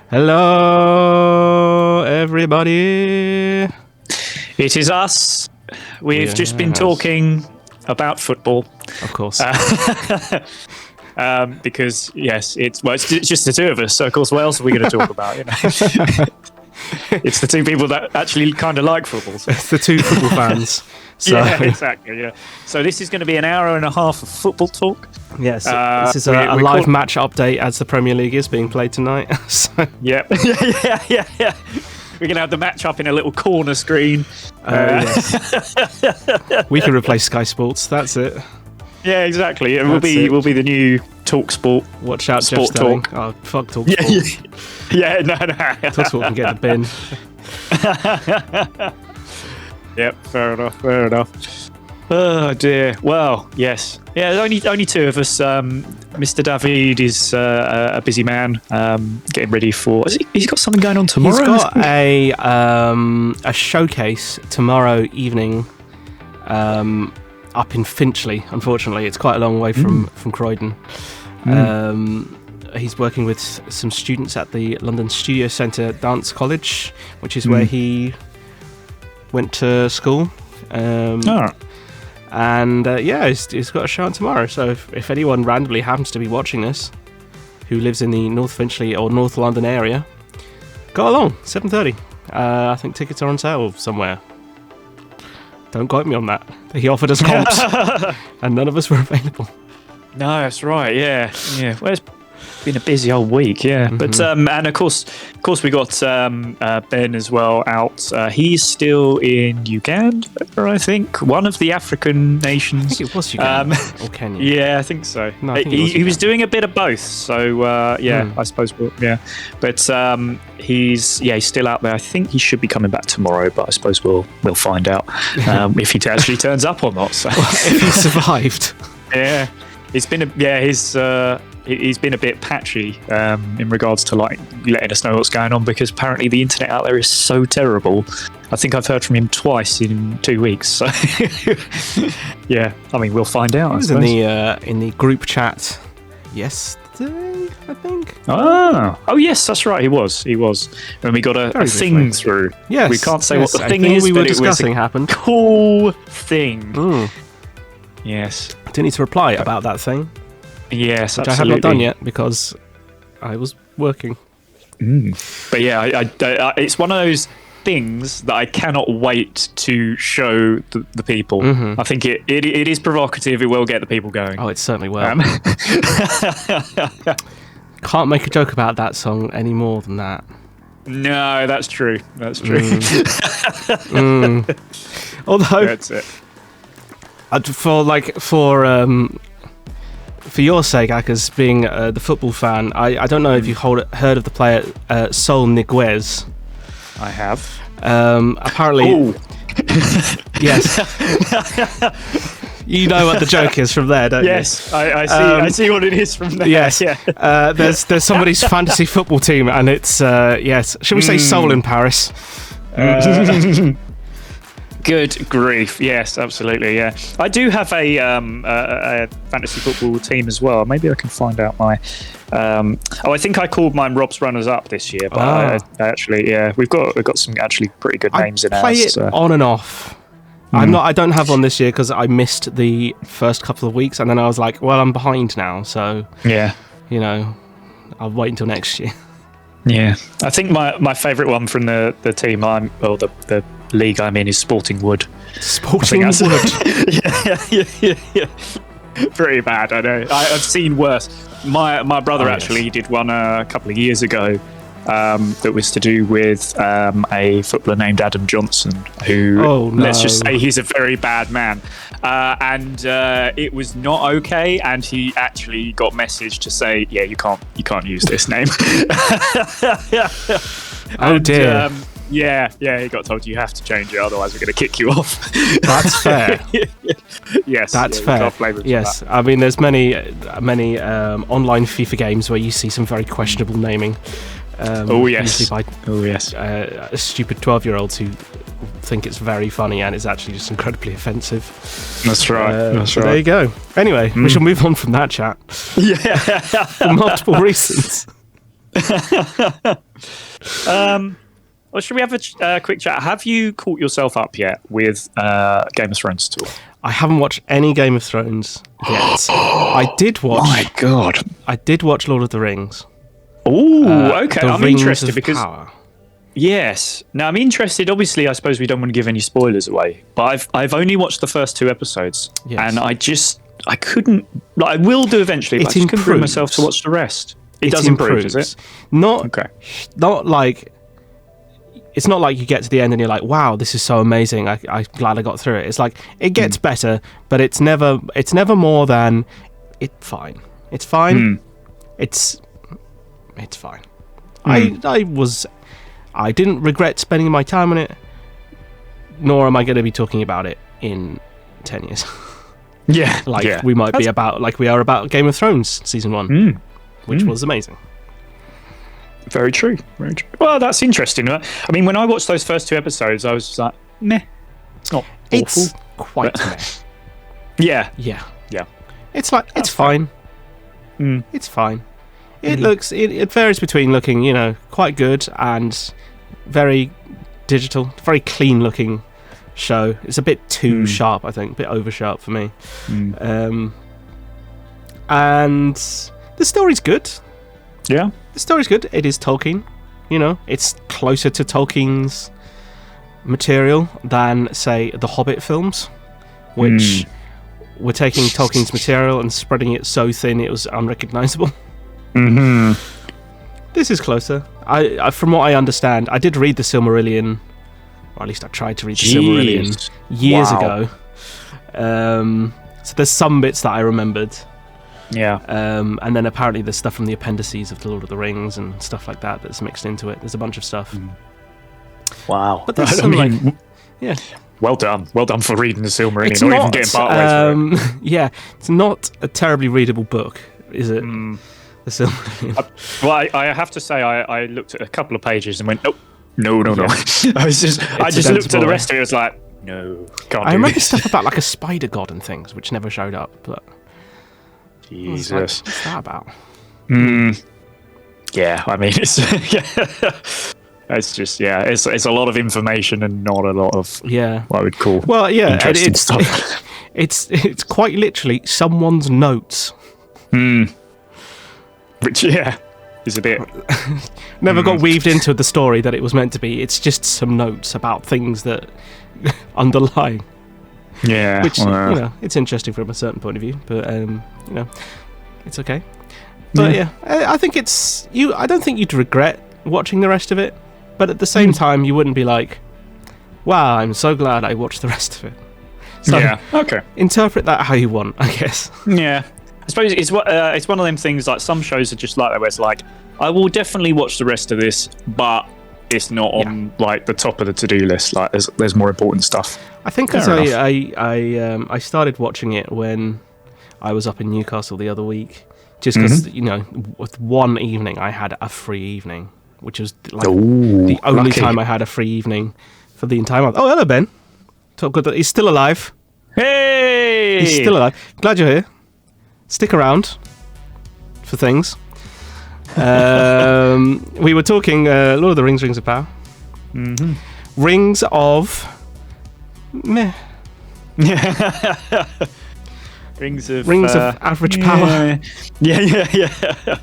Hello, everybody. It is us. We've just been talking about football. Of course. Because, yes, it's just the two of us. So, of course, what else are we going to talk about? It's the two people that actually kind of like football. So. It's the two football fans. So. Yeah, exactly. Yeah. So this is going to be an hour and a half of football talk. Yes, this is a live match update as the Premier League is being played tonight. So. Yeah. Yeah. We're going to have the match up in a little corner screen. Yes. We can replace Sky Sports. That's it. Yeah, exactly. We'll be the new Talk Sport. Watch out, Sport Jeff Stelling. Oh, fuck Talk Sport. Yeah, no. Talk Sport can get the bin. Yep, fair enough. Oh dear. Well, yes. Yeah, only two of us. Mr. David is a busy man, getting ready for. He's got something going on tomorrow. He's got a showcase tomorrow evening, up in Finchley. Unfortunately, it's quite a long way from Croydon. He's working with some students at the London Studio Centre Dance College, which is where he went to school. And he's got a show on tomorrow. So if anyone randomly happens to be watching this, who lives in the North Finchley or North London area, go along. 7:30. I think tickets are on sale somewhere. Don't quote me on that. He offered us comps, and none of us were available. No, that's right. Yeah. Well, it's been a busy old week. Yeah, but and of course we got Ben as well out. He's still in Uganda, I think, one of the African nations. I think it was Uganda or Kenya. Yeah, I think so. No, I think he was doing a bit of both. So I suppose. But he's still out there. I think he should be coming back tomorrow, but I suppose we'll find out if he actually turns up or not. So. If he survived. Yeah. He's been he's been a bit patchy in regards to like letting us know what's going on, because apparently the internet out there is so terrible. I think I've heard from him twice in 2 weeks. So yeah, I mean, we'll find out. He was in the group chat yesterday, I think. Oh yes, that's right. He was, and we got a thing through. Yes, we can't say what the thing is, we were but discussing it was a happened. Cool thing. Yes. I didn't need to reply about that thing. Yes, which absolutely. I have not done yet because I was working. But yeah, I it's one of those things that I cannot wait to show the people. I think it is provocative. It will get the people going. Oh, it certainly will. Can't make a joke about that song any more than that. No, that's true. Although that's it. For your sake, Ackerz, being the football fan, I don't know if you've heard of the player Sol Niguez. I have. Apparently, yes. You know what the joke is from there, don't you? Yes, I see what it is from there. Yes, yeah. There's somebody's fantasy football team, and it's shall we say Sol in Paris? Good grief! Yes, absolutely. Yeah, I do have a fantasy football team as well. Maybe I can find out my. I think I called mine Rob's Runners Up this year, but I actually, we've got some actually pretty good names in ours. I play it on and off. I don't have one this year because I missed the first couple of weeks, and then I was like, well, I'm behind now, so I'll wait until next year. Yeah, I think my favourite one from the team the league I'm in is Sporting Wood. Sporting Wood. Yeah. Pretty bad, I know. I've seen worse. My brother actually did one a couple of years ago that was to do with a footballer named Adam Johnson, who let's just say he's a very bad man, and it was not okay. And he actually got messaged to say, "Yeah, you can't use this name." Oh dear. Yeah, he got told you have to change it, otherwise we're going to kick you off. That's fair. Yes, that's fair. Yes, I mean, there's many online FIFA games where you see some very questionable naming. Usually by stupid 12-year-olds who think it's very funny and it's actually just incredibly offensive. That's right. So there you go. Anyway, we shall move on from that chat. Yeah, for multiple reasons. Well, should we have a quick chat? Have you caught yourself up yet with Game of Thrones at all? I haven't watched any Game of Thrones yet. I did watch. My God. I did watch Lord of the Rings. Oh, okay. The I'm Rings interested of because Power. yes. Now I'm interested. Obviously, I suppose we don't want to give any spoilers away, but I've only watched the first 2 episodes, Yes. and I couldn't. Like, I will do eventually, but I just couldn't bring improves. myself to watch the rest. It It does improve, does improves. it? Not Okay. not like it's not like you get to the end and you're like, wow, this is so amazing. I'm glad I got through it. It's like it gets better, but it's never more than fine. It's fine. It's fine. I didn't regret spending my time on it, nor am I going to be talking about it in 10 years. Yeah. We might be about like we are about Game of Thrones season 1, which was amazing. Very true. Very true. Well, that's interesting. I mean, when I watched those first 2 episodes, I was just like, meh. It's not awful. It's quite meh. Yeah. Yeah. Yeah. It's like it's fine. It's fine. It looks. It varies between looking, quite good and very digital, very clean looking show. It's a bit too sharp, I think, a bit over sharp for me. And the story's good. Yeah. The story's good. It is Tolkien. It's closer to Tolkien's material than, say, the Hobbit films, which were taking Tolkien's material and spreading it so thin it was unrecognizable. This is closer. I from what I understand, I did read the Silmarillion, or at least I tried to read the Silmarillion years ago. So there's some bits that I remembered. Yeah. And then apparently there's stuff from the appendices of the Lord of the Rings and stuff like that that's mixed into it. There's a bunch of stuff. Wow. But there's some yeah. Well done for reading the Silmarillion, It's or not, even getting partway through it. yeah, it's not a terribly readable book, is it? The Silmarillion. Well, I have to say, I looked at a couple of pages and went, nope, no. I just looked at the rest of it. I was like, no, can't. I do remember this. stuff about like a spider god and things, which never showed up. But Jesus, what's that about? Yeah, I mean, it's it's just it's a lot of information and not a lot of what I would call interesting stuff. It's quite literally someone's notes. Which is a bit never got weaved into the story that it was meant to be. It's just some notes about things that underlie. Yeah, which it's interesting from a certain point of view, but it's okay. But I think it's you. I don't think you'd regret watching the rest of it, but at the same time, you wouldn't be like, "Wow, I'm so glad I watched the rest of it." So okay. Interpret that how you want, I guess. Yeah, I suppose it's one of them things. Like some shows are just like that, where it's like, I will definitely watch the rest of this, but it's not on like the top of the to-do list. Like there's more important stuff. I think because I started watching it when I was up in Newcastle the other week, just because with one evening I had a free evening, which was like the only time I had a free evening for the entire month. Oh, hello Ben. So good that he's still alive. Hey, he's still alive. Glad you're here. Stick around for things. We were talking Lord of the Rings, Rings of Power. Rings of meh. Rings of average power. Yeah.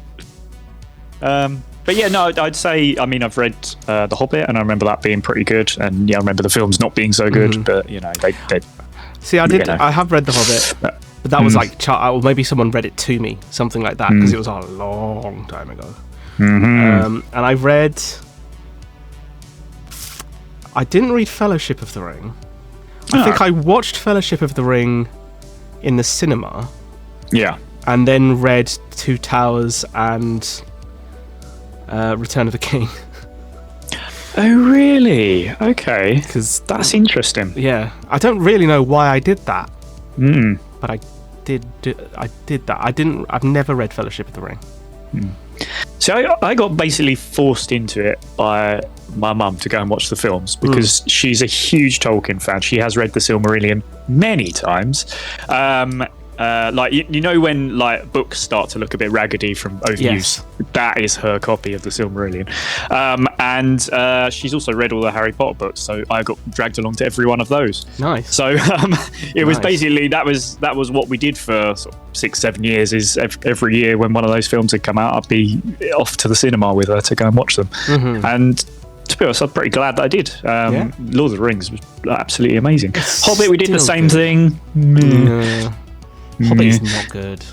But yeah, no, I'd say, I mean, I've read The Hobbit, and I remember that being pretty good, and I remember the films not being so good, but they see, I have read The Hobbit, but that was like, or maybe someone read it to me, something like that, because it was a long time ago. And I didn't read Fellowship of the Ring. I think I watched Fellowship of the Ring in the cinema. Yeah. And then read Two Towers and Return of the King. Oh, really? Okay. Because that's interesting. Yeah. I don't really know why I did that. But I did that. I've never read Fellowship of the Ring. So I got basically forced into it by my mum to go and watch the films because she's a huge Tolkien fan. She has read the Silmarillion many times. like you know when like books start to look a bit raggedy from overuse. Yes. That is her copy of the Silmarillion, and she's also read all the Harry Potter books, so I got dragged along to every one of those. Nice. So it was basically that was what we did for sort of 6-7 years. Is every year when one of those films had come out, I'd be off to the cinema with her to go and watch them. And to be honest, I'm pretty glad that I did. Lord of the Rings was absolutely amazing. Hobbit, we did the same thing. Hobbit is not good.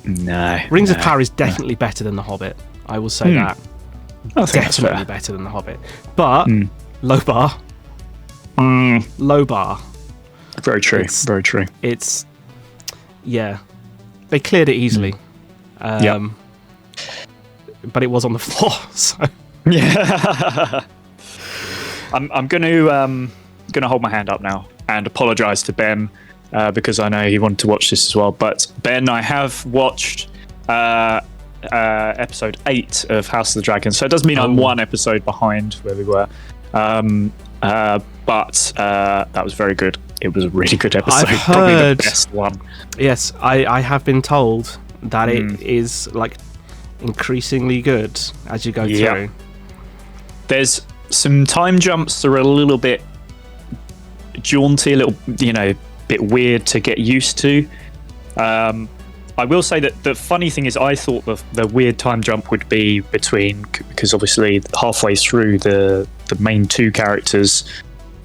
No. Rings of Power is definitely better than The Hobbit. I will say that. I think that's Definitely fair. better than The Hobbit. But, low bar. Low bar. Very true. Very true. It's, yeah. They cleared it easily. But it was on the floor, so. Yeah. I'm gonna hold my hand up now and apologise to Ben because I know he wanted to watch this as well. But Ben, I have watched episode 8 of House of the Dragon, so it does mean I'm one episode behind where we were. But that was very good. It was a really good episode. I've Probably heard, the best one. Yes, I have been told that it is like increasingly good as you go through. There's some time jumps that are a little bit jaunty, a little, bit weird to get used to. I will say that the funny thing is I thought the weird time jump would be between, because obviously halfway through the main two characters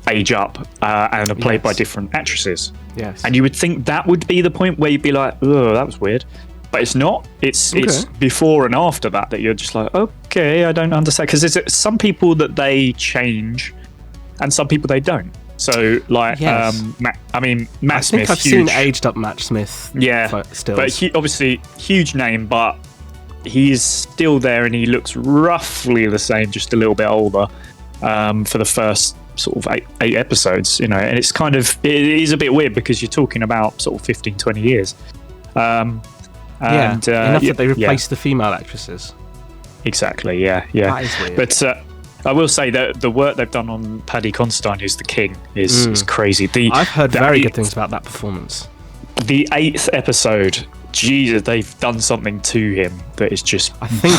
age up and are played by different actresses. Yes. And you would think that would be the point where you'd be like, oh, that was weird. But it's not. It's before and after that you're just like, okay, I don't understand. Because there's some people that they change and some people they don't. So, like, Matt Smith. I think I've seen aged up Matt Smith. Yeah, still. But obviously, huge name, but he's still there and he looks roughly the same, just a little bit older for the first sort of eight episodes, and it's it is a bit weird because you're talking about sort of 15-20 years. Enough that they replaced the female actresses. Exactly, yeah. That is weird. But I will say that the work they've done on Paddy Considine, who's the king, is crazy. I've heard very good things about that performance. The 8th episode, Jesus, they've done something to him that is just... I think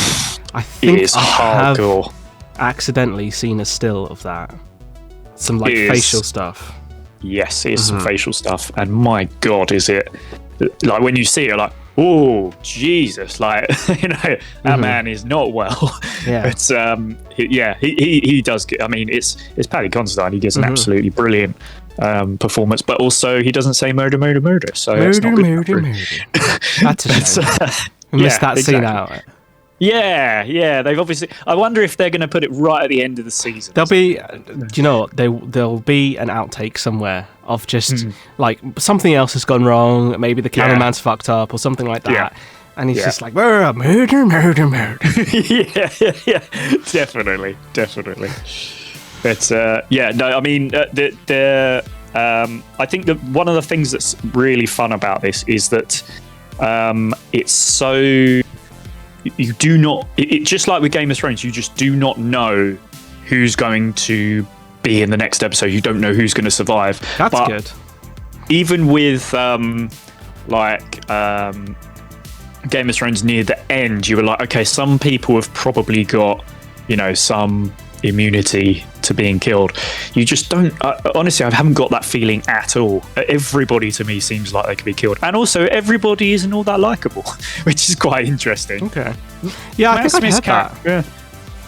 it is hardcore. Have accidentally seen a still of that. Some facial stuff. Yes, it is some facial stuff. And my God, is it... Like, when you see it, you're like, oh, Jesus, like, that man is not well. Yeah. But, he does get... I mean, it's Paddy Considine. He gets an absolutely brilliant performance, but also he doesn't say murder, murder, murder. So it's not murder. That's a shame. We missed that scene out. Yeah. They've obviously... I wonder if they're going to put it right at the end of the season. There'll be... Do you know what? There'll be an outtake somewhere of just, like, something else has gone wrong. Maybe the cameraman's fucked up or something like that. Yeah. And he's just like, murder, murder, murder, murder. yeah. Definitely. But, I mean, I think that one of the things that's really fun about this is that it's so... You do not... It just like with Game of Thrones, you just do not know who's going to be in the next episode. You don't know who's going to survive. That's good. Even with Game of Thrones near the end, you were like, okay, some people have probably got, some immunity to being killed. You just don't... honestly, I haven't got that feeling at all. Everybody to me seems like they could be killed. And also, everybody isn't all that likeable, which is quite interesting. Okay. Yeah, I think I've heard that. Yeah.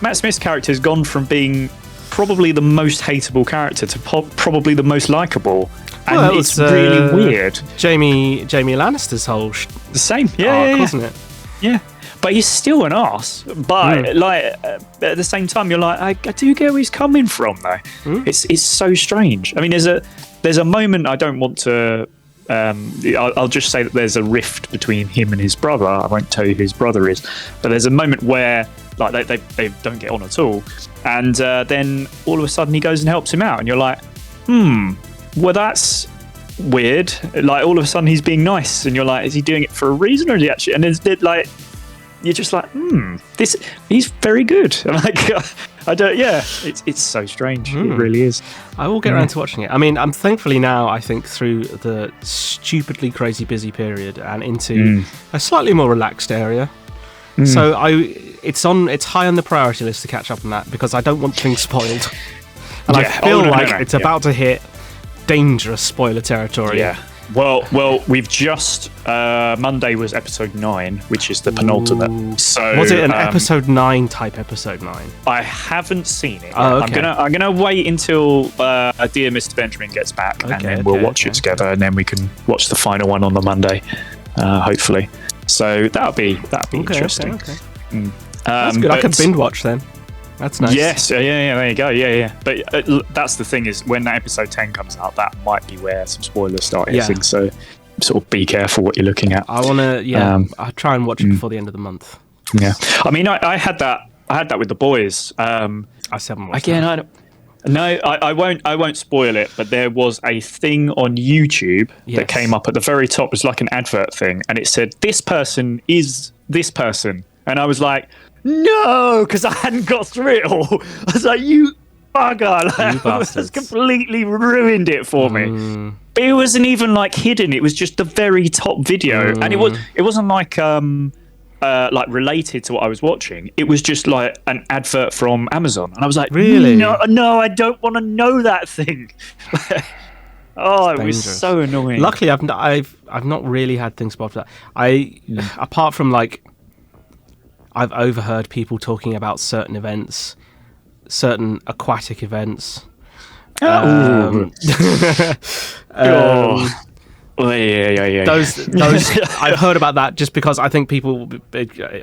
Matt Smith's character has gone from being probably the most hateable character to probably the most likable. And it's really weird. Jamie Lannister's whole... the same. Wasn't it? Yeah. But he's still an arse. But at the same time, you're like, I do get where he's coming from, though. It's so strange. I mean, there's a moment. I don't want to. I'll just say that there's a rift between him and his brother. I won't tell you who his brother is, but there's a moment where like they don't get on at all, and then all of a sudden he goes and helps him out, and you're like, well, that's weird. Like all of a sudden he's being nice, and you're like, is he doing it for a reason, or is he actually? And it's like. you're just like, this he's very good. I'm like, I don't. Yeah, it's so strange. It really is. I will get around to watching it. I mean, I'm thankfully now, I think, through the stupidly crazy busy period and into a slightly more relaxed area. So it's high on the priority list to catch up on that because I don't want things spoiled. And I feel it's about to hit dangerous spoiler territory. Yeah. Well, we've just Monday was episode 9, which is the penultimate. Ooh. So was it an episode 9 type episode 9? I haven't seen it. Oh, okay. I'm gonna wait until dear Mr. Benjamin gets back, and then we'll watch it together, and then we can watch the final one on the Monday, hopefully. So that'll be interesting. Okay. That's good. I could binge watch then. That's nice. Yes, yeah, there you go, yeah. But that's the thing is, when that episode 10 comes out, that might be where some spoilers start hitting. So sort of be careful what you're looking at. I want to, I'll try and watch it before the end of the month. Yeah, I mean, I had that with the boys. I haven't watched again. I won't spoil it. But there was a thing on YouTube that came up at the very top. It was like an advert thing, and it said, "This person is this person," and I was like, no, because I hadn't got through it all. I was like, you bugger. You bastards. It's completely ruined it for me. But it wasn't even like hidden. It was just the very top video. And it wasn't like related to what I was watching. It was just like an advert from Amazon. And I was like, really? No, I don't want to know that thing. It was so annoying. Luckily, I've not really had things spoiled for that. Apart from like, I've overheard people talking about certain events, certain aquatic events. Yeah. Those I've heard about that just because I think people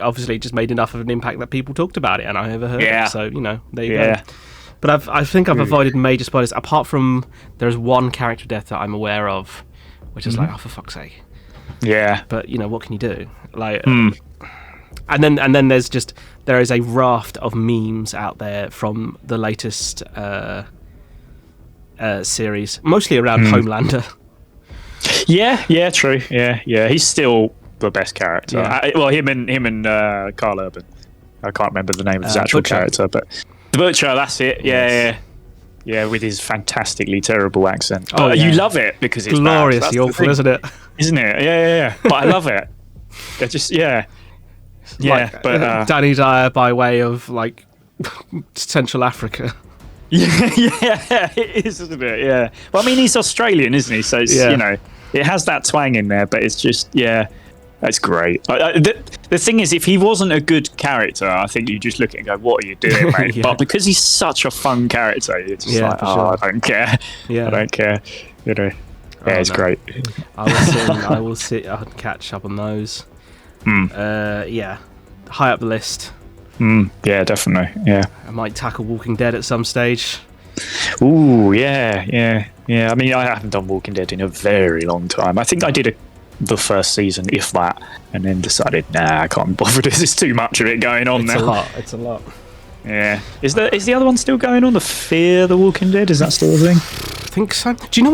obviously just made enough of an impact that people talked about it, and I overheard it. So there you go. But I think I've avoided major spoilers. Apart from there's one character death that I'm aware of, which is like, oh, for fuck's sake. Yeah. But what can you do? Like. And then there is a raft of memes out there from the latest series, mostly around Homelander. Yeah, true. Yeah, he's still the best character. Yeah. Him and Carl Urban. I can't remember the name of his actual character, but the Butcher. That's it. Yeah, with his fantastically terrible accent. You love it because it's gloriously awful, isn't it? Isn't it? Yeah. But I love it. It just but Danny Dyer by way of like Central Africa. Yeah, it is, isn't it? Yeah. Well, I mean, he's Australian, isn't he? So it's, it has that twang in there, but it's just that's great. The thing is, if he wasn't a good character, I think you just look at it and go, "What are you doing, mate?" But because he's such a fun character, you're just like, "Oh, I don't care. I don't care." It's great. I will sit and catch up on those. High up the list. Yeah, definitely. Yeah, I might tackle Walking Dead at some stage. Ooh, yeah. I mean, I haven't done Walking Dead in a very long time. I think I did the first season, if that, and then decided, nah, I can't bother. This is too much of it going on now. It's a lot. Yeah. Is the other one still going on? The Fear the Walking Dead? Is that still a thing? I think so. Do you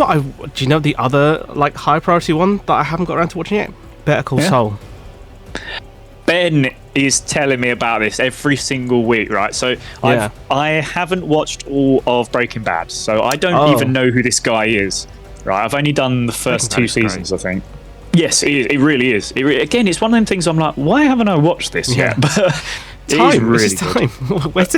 know the other like high priority one that I haven't got around to watching yet? Better Call Saul. Ben is telling me about this every single week, right? So I haven't watched all of Breaking Bad, so I don't even know who this guy is, right? I've only done the first 2 seasons, I think. Yes, it really is. Again, it's one of them things I'm like, why haven't I watched this yet? But time, really time. Where's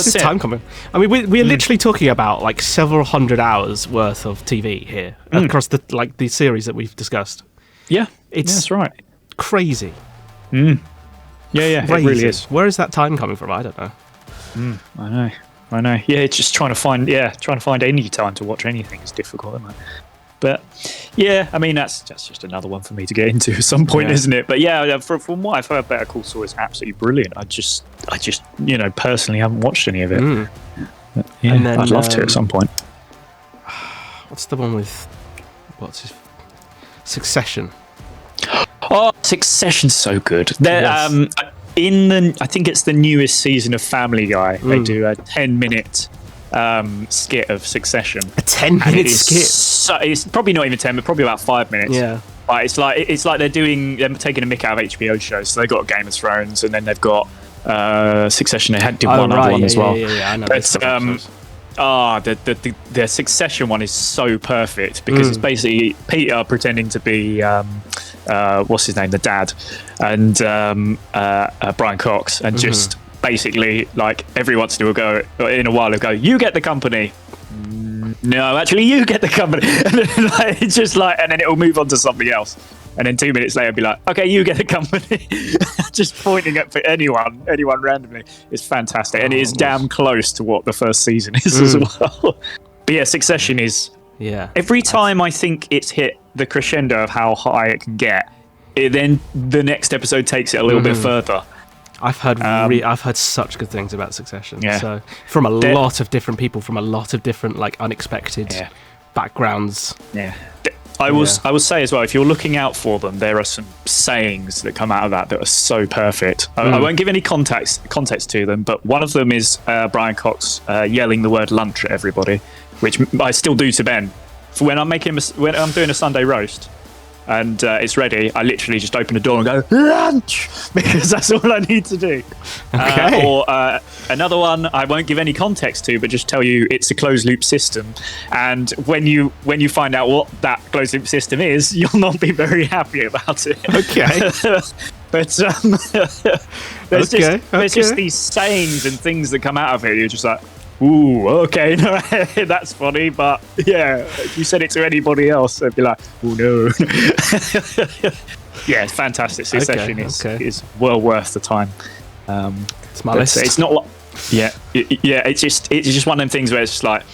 this time coming? I mean, we're literally talking about like several hundred hours worth of TV here across the series that we've discussed. Yeah, that's right. Crazy. Yeah, it really is. Where is that time coming from? I don't know. I know. Yeah, it's just trying to find any time to watch anything is difficult, isn't it? But yeah, I mean that's just another one for me to get into at some point, isn't it? But yeah, from what I've heard, Better Call Saul is absolutely brilliant. I just personally haven't watched any of it. But, and then, I'd love to at some point. What's the one with Succession? Oh, Succession's so good. I think it's the newest season of Family Guy. They do a 10-minute skit of Succession. A 10-minute skit? It's probably not even 10, but probably about 5 minutes. Yeah. But it's like they're taking a mick out of HBO shows. So they've got Game of Thrones, and then they've got Succession. They did one other one as well. Yeah, I know. But the Succession one is so perfect because it's basically Peter pretending to be what's his name, the dad, and Brian Cox, and just basically like every once in a while they'll go, you get the company. No, actually, you get the company. And then, it's just like, and then it'll move on to something else. And then 2 minutes later, it'll be like, okay, you get the company. Just pointing at anyone randomly. It's fantastic. And it is damn close to what the first season is as well. But yeah, Succession is... Yeah. Every time I think it's hit the crescendo of how high it can get, then the next episode takes it a little bit further. I've heard such good things about Succession. Yeah. So from a lot of different people, from a lot of different like unexpected backgrounds. Yeah. I will say as well, if you're looking out for them, there are some sayings that come out of that are so perfect. I won't give any context to them, but one of them is Brian Cox yelling the word lunch at everybody, which I still do to Ben. For when I'm doing a Sunday roast, and it's ready, I literally just open the door and go, lunch! Because that's all I need to do. Okay. Or another one I won't give any context to, but just tell you it's a closed loop system. And when you find out what that closed loop system is, you'll not be very happy about it. Okay. But there's just these sayings and things that come out of it. You're just like, ooh, okay, no, that's funny, but yeah, if you said it to anybody else, they'd be like, oh no. Yeah, it's fantastic. Succession is well worth the time. It's my list. It's not like, it's just one of them things where it's just like,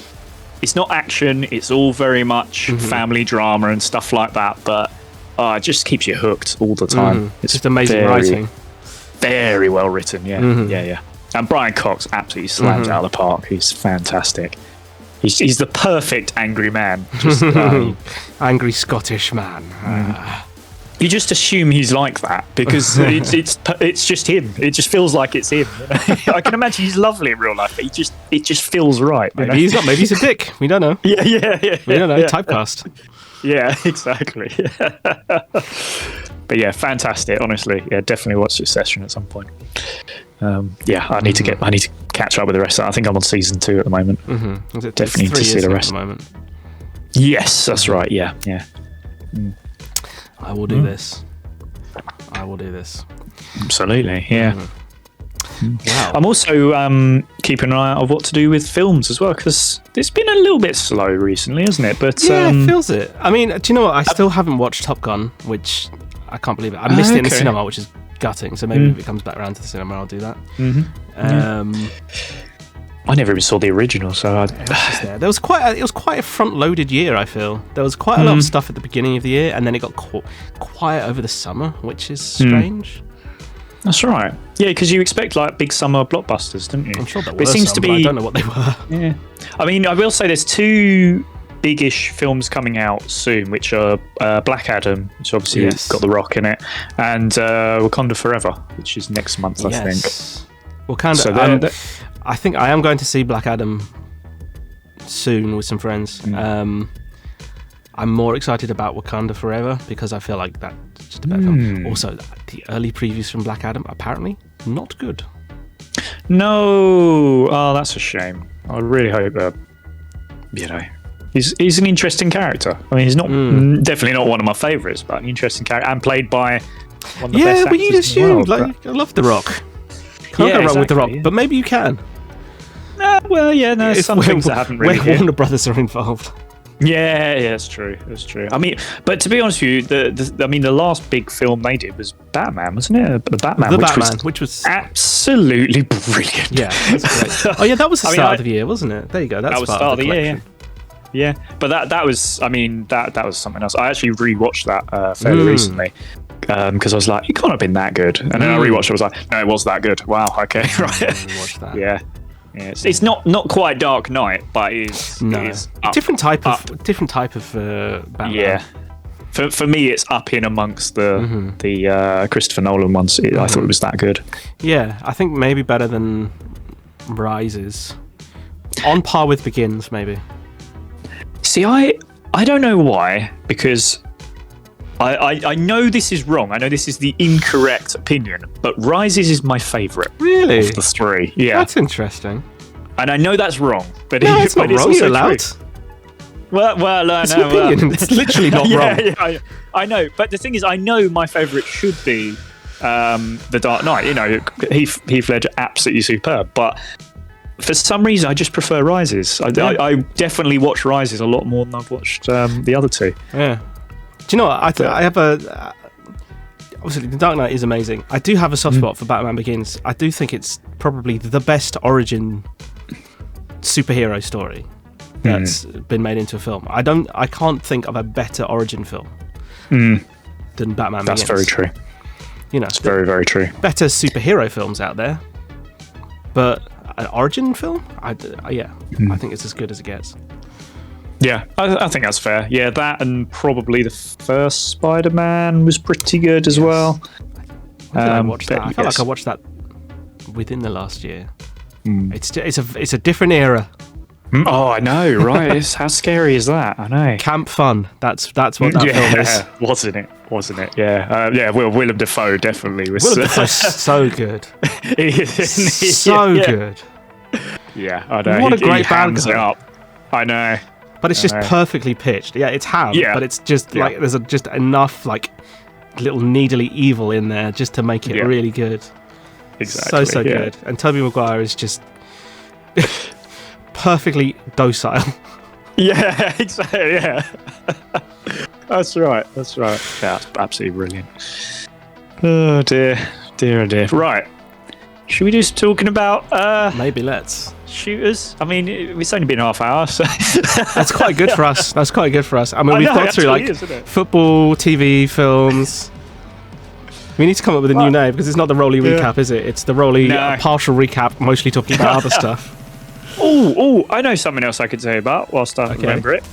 it's not action, it's all very much family drama and stuff like that, but it just keeps you hooked all the time. It's just amazing writing. Very well written, yeah. And Brian Cox absolutely slams out of the park. He's fantastic. He's the perfect angry man. Just, angry Scottish man. You just assume he's like that because it's just him. It just feels like it's him. I can imagine he's lovely in real life, but it just feels right. Maybe he's not. Maybe he's a dick. We don't know. Yeah. We don't know. Typecast. Yeah, exactly. But yeah, fantastic. Honestly, yeah, definitely watch Succession at some point. I need to catch up with the rest of it. I think I'm on season 2 at the moment. Definitely need to see the rest. At the moment. Yes, that's right. Yeah. I will do this. Absolutely. Yeah. Wow. I'm also keeping an eye out of what to do with films as well, because it's been a little bit slow recently, hasn't it? But it feels it. I mean, do you know what? I still haven't watched Top Gun, which I can't believe it. I missed it in the cinema, which is gutting. So maybe if it comes back around to the cinema, I'll do that. I never even saw the original, so it was quite a front-loaded year. I feel there was quite a lot of stuff at the beginning of the year, and then it got quiet over the summer, which is strange. That's right. Yeah, because you expect like big summer blockbusters, didn't you? I'm sure there were. It seems to be. I don't know what they were. Yeah. I mean, I will say there's 2 big-ish films coming out soon, which are Black Adam, which obviously has got The Rock in it, and Wakanda Forever, which is next month, I think. Wakanda. So I think I am going to see Black Adam soon with some friends. I'm more excited about Wakanda Forever because I feel like that's just a better film. Also, the early previews from Black Adam apparently not good. No, that's a shame. I really hope that he's an interesting character. I mean, he's not definitely not one of my favourites, but an interesting character and played by one of the best actors you'd assume I love The Rock. Can't go wrong with The Rock, but maybe you can. Some things that haven't really. Warner Brothers are involved. Yeah, that's true. I mean, but to be honest with you, the last big film they did was Batman, wasn't it? The Batman, which was absolutely brilliant. Yeah, that's great. Oh yeah, that was the start of the year, wasn't it? There you go. That was part of the year. Yeah, but that was, I mean, that was something else. I actually rewatched that fairly recently because I was like, it can't have been that good, and then I rewatched it. I was like, no, it was that good. Wow, okay, right. Watch that. Yeah. It's not quite Dark Knight, but it's different type of Batman. Yeah, for me, it's up in amongst the Christopher Nolan ones. I thought it was that good. Yeah, I think maybe better than Rises, on par with Begins, maybe. See, I don't know why, because I know this is wrong. I know this is the incorrect opinion, but Rises is my favourite. Really? Of the three. Yeah. That's interesting. And I know that's wrong, but No, it's not wrong. You're allowed. Well, no, It's an opinion. It's literally not wrong. Yeah, I know. But the thing is, I know my favourite should be The Dark Knight. You know, Heath Ledger, absolutely superb. But for some reason, I just prefer Rises. I definitely watch Rises a lot more than I've watched the other two. Yeah. Do you know what? I have a... obviously, The Dark Knight is amazing. I do have a soft spot for Batman Begins. I do think it's probably the best origin superhero story that's been made into a film. I can't think of a better origin film than Batman Begins. That's very true. You know, it's very, very true. Better superhero films out there, but an origin film, I think it's as good as it gets. Yeah, I think that's fair. Yeah, that and probably the first Spider-Man was pretty good as well. When did I watch that? I felt like I watched that within the last year. It's a different era. Oh, I know, right? How scary is that? I know. Camp fun. That's what that film is. Wasn't it? Yeah. Willem Dafoe definitely was. Willem Dafoe's so good. So good. Yeah, I know. What a great bad guy. I know. But it's just perfectly pitched. Yeah, it's ham, but it's just like there's just enough like little needly evil in there just to make it really good. Exactly. So good. And Tobey Maguire is just perfectly docile. Yeah, exactly. Yeah. That's right. Yeah, that's absolutely brilliant. Oh dear. Right. Should we just talking about maybe let's Shooters? I mean, it's only been half hour, so that's quite good for us. I mean, we've gone through like football, TV, films. We need to come up with a new name because it's not the Rolly recap, is it? It's the Rolly partial recap, mostly talking about other stuff. Oh, I know something else I could say about whilst I remember it.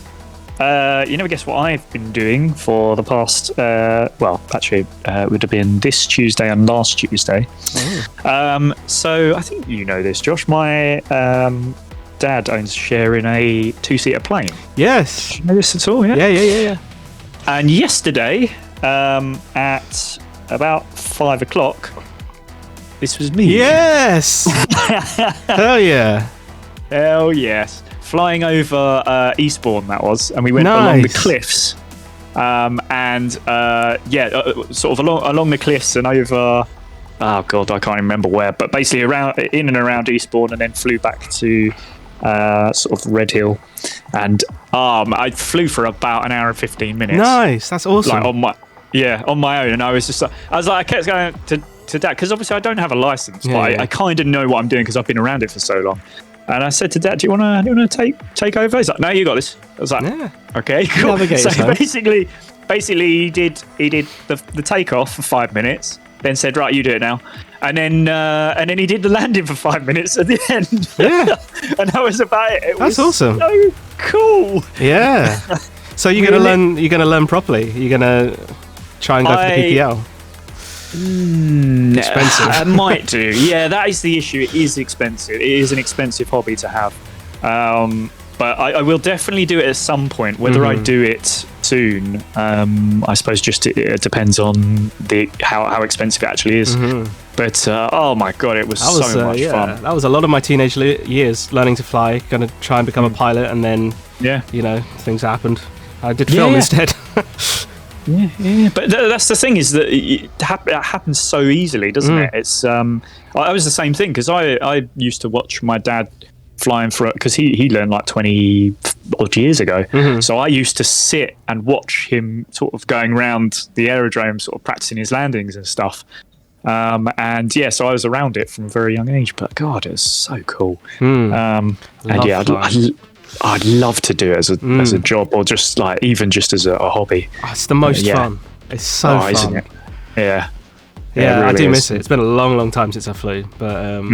You never guess what I've been doing for the past, it would have been this Tuesday and last Tuesday. So I think you know this, Josh. My dad owns a share in a two-seater plane. Yes. Did you know this at all? Yeah. And yesterday, at about 5 o'clock, this was me. Yes. Hell yeah. Hell yes. Flying over Eastbourne, that was, and we went along the cliffs, sort of along the cliffs and over. Oh god, I can't remember where, but basically in and around Eastbourne, and then flew back to sort of Red Hill, and I flew for about an hour and 15 minutes. Nice, that's awesome. Like on my own, and I I kept going to Dad because obviously I don't have a license, but I kind of know what I'm doing because I've been around it for so long. And I said to Dad, "Do you want to take over?" He's like, "No, you got this." I was like, "Okay, cool." So basically, he did the takeoff for 5 minutes, then said, "Right, you do it now," and then he did the landing for 5 minutes at the end. Yeah, and that was about it. That's awesome. So cool. Yeah. So you're gonna learn. You're gonna learn properly. You're gonna try and go for the PPL. Expensive. I might do. Yeah, that is the issue. It is expensive. It is an expensive hobby to have. But I will definitely do it at some point. Whether I do it soon, I suppose just it depends on how expensive it actually is. But oh my god, it was so much fun. That was a lot of my teenage years learning to fly. Going to try and become a pilot, and then things happened. I did film instead. Yeah. But that's the thing, is that it happens so easily, doesn't it? It's I was the same thing because I used to watch my dad flying because he learned like 20 odd years ago. So I used to sit and watch him sort of going around the aerodrome, sort of practicing his landings and stuff. So I was around it from a very young age. But God, it was so cool. I'd love to do it as a job, or just like even just as a hobby. Oh, it's the most fun. It's so fun, isn't it? Yeah. Yeah, it really I do miss it. It's been a long time since I flew, but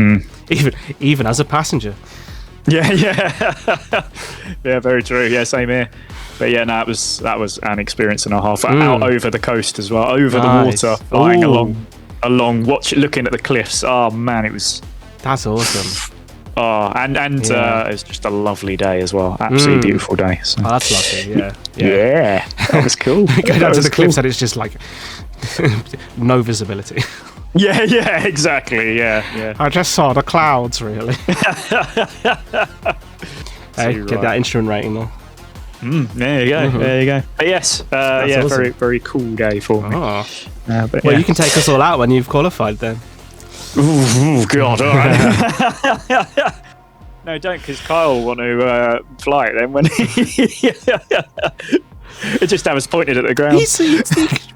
even as a passenger. Yeah, very true. Yeah, same here. But yeah, no, that was an experience and a half. Out over the coast as well, over the water, flying along, looking at the cliffs. Oh man, it was. That's awesome. and it's just a lovely day as well. Absolutely beautiful day. So. Oh, that's lovely. Yeah. Yeah, that was cool. Go down to the cliffs and it's just like no visibility. Yeah, exactly. Yeah. I just saw the clouds, really. Hey, get that instrument rating though. There you go. There you go. But yes, awesome. Very, very cool day for me. But well, you can take us all out when you've qualified then. Ooh, God, all right. No, don't, because Kyle will want to fly it then when he... It just was pointed at the ground. He'd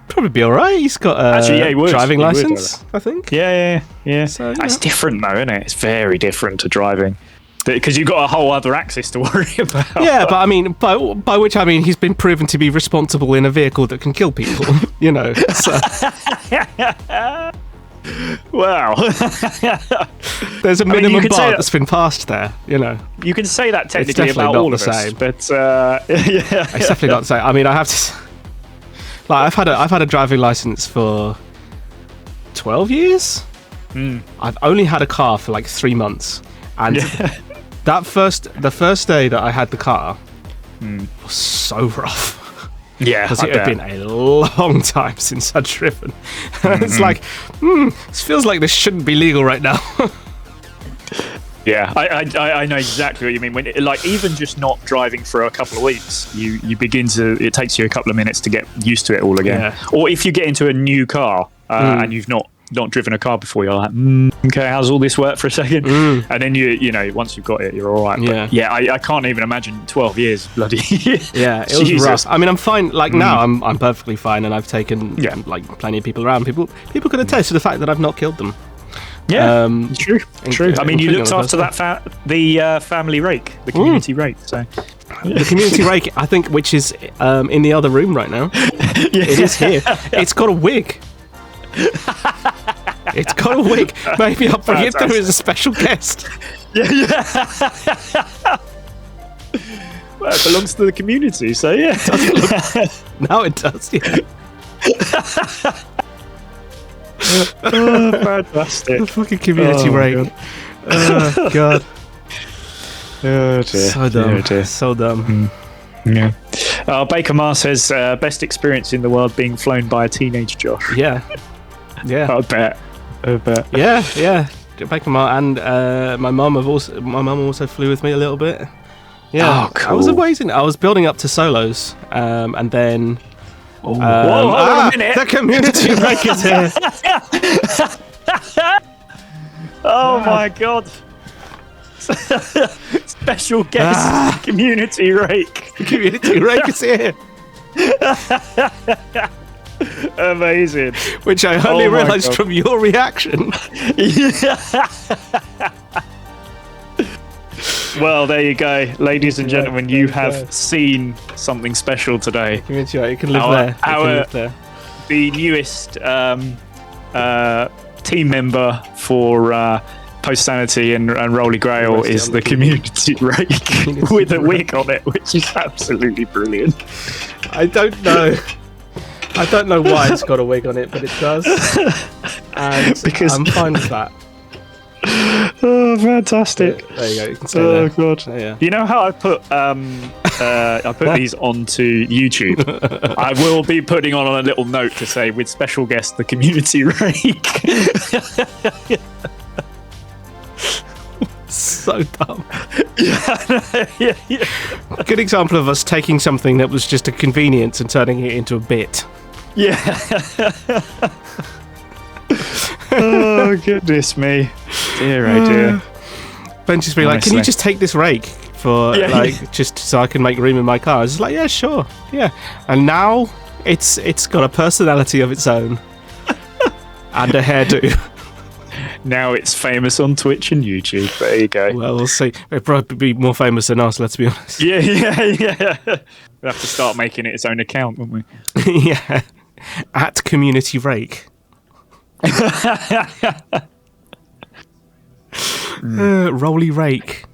probably be all right. He's got a driving license, I think. Yeah. So, It's different though, isn't it? It's very different to driving. Because you've got a whole other axis to worry about. Yeah, but I mean, by which I mean he's been proven to be responsible in a vehicle that can kill people, you know. So. Wow. There's a minimum bar that's been passed there, you know. You can say that technically about all of us, but it's definitely not the same. I mean, I have to... Like, I've had a driving license for 12 years. I've only had a car for like 3 months. And the first day that I had the car was so rough. Yeah, because it had been a long time since I'd driven. It's like, this feels like this shouldn't be legal right now. Yeah, I know exactly what you mean. When even just not driving for a couple of weeks, you begin to. It takes you a couple of minutes to get used to it all again. Yeah. Or if you get into a new car and you've not driven a car before, you're like, okay, how's all this work for a second? And then you know, once you've got it, you're all right. But I can't even imagine 12 years, bloody. Yeah, it was rough. I mean, I'm fine. Like now, I'm perfectly fine, and I've taken like plenty of people around. People can attest to the fact that I've not killed them. Yeah, true. I mean, you looked after that the family rake, the community rake. So the community rake, I think, which is in the other room right now. It is here. It's got a wig. It's got a wig. Maybe I'll bring it through as a special guest. Yeah. Well, it belongs to the community, so yeah. Now it does, yeah. Oh, fantastic. The fucking community rake. Oh, God. Oh, dear. So dumb. So dumb. Yeah. Baker Ma says, best experience in the world being flown by a teenage Josh. Yeah. I bet. Yeah. Baker Ma and my mum also flew with me a little bit. Yeah. Oh, cool. It was amazing. I was building up to solos, and then. Whoa, hold on a minute. The community rake is here. Oh my God. Special guest community rake. The community rake is here. Amazing. Which I only realised from your reaction. Well, there you go, ladies and gentlemen. You have seen something special today. Community rake, you can live there. The newest team member for Post Sanity and Rolly Grail is the community rake with a wig on it, which is absolutely brilliant. I don't know why it's got a wig on it, but it does, and because I'm fine with that. Oh, fantastic! There you go. You can say that. God! Yeah. You know how I put these onto YouTube? I will be putting on a little note to say, with special guest, the community rake. So dumb. Yeah. A good example of us taking something that was just a convenience and turning it into a bit. Yeah. Oh, goodness me. Dear, oh dear. Ben just be like, can you just take this rake for just so I can make room in my car? I was just like, yeah, sure. Yeah. And now it's got a personality of its own. And a hairdo. Now it's famous on Twitch and YouTube. There you go. Well, we'll see. It'll probably be more famous than us, let's be honest. Yeah. We'll have to start making it its own account, won't we? Yeah. At Community Rake. Rolly Rake.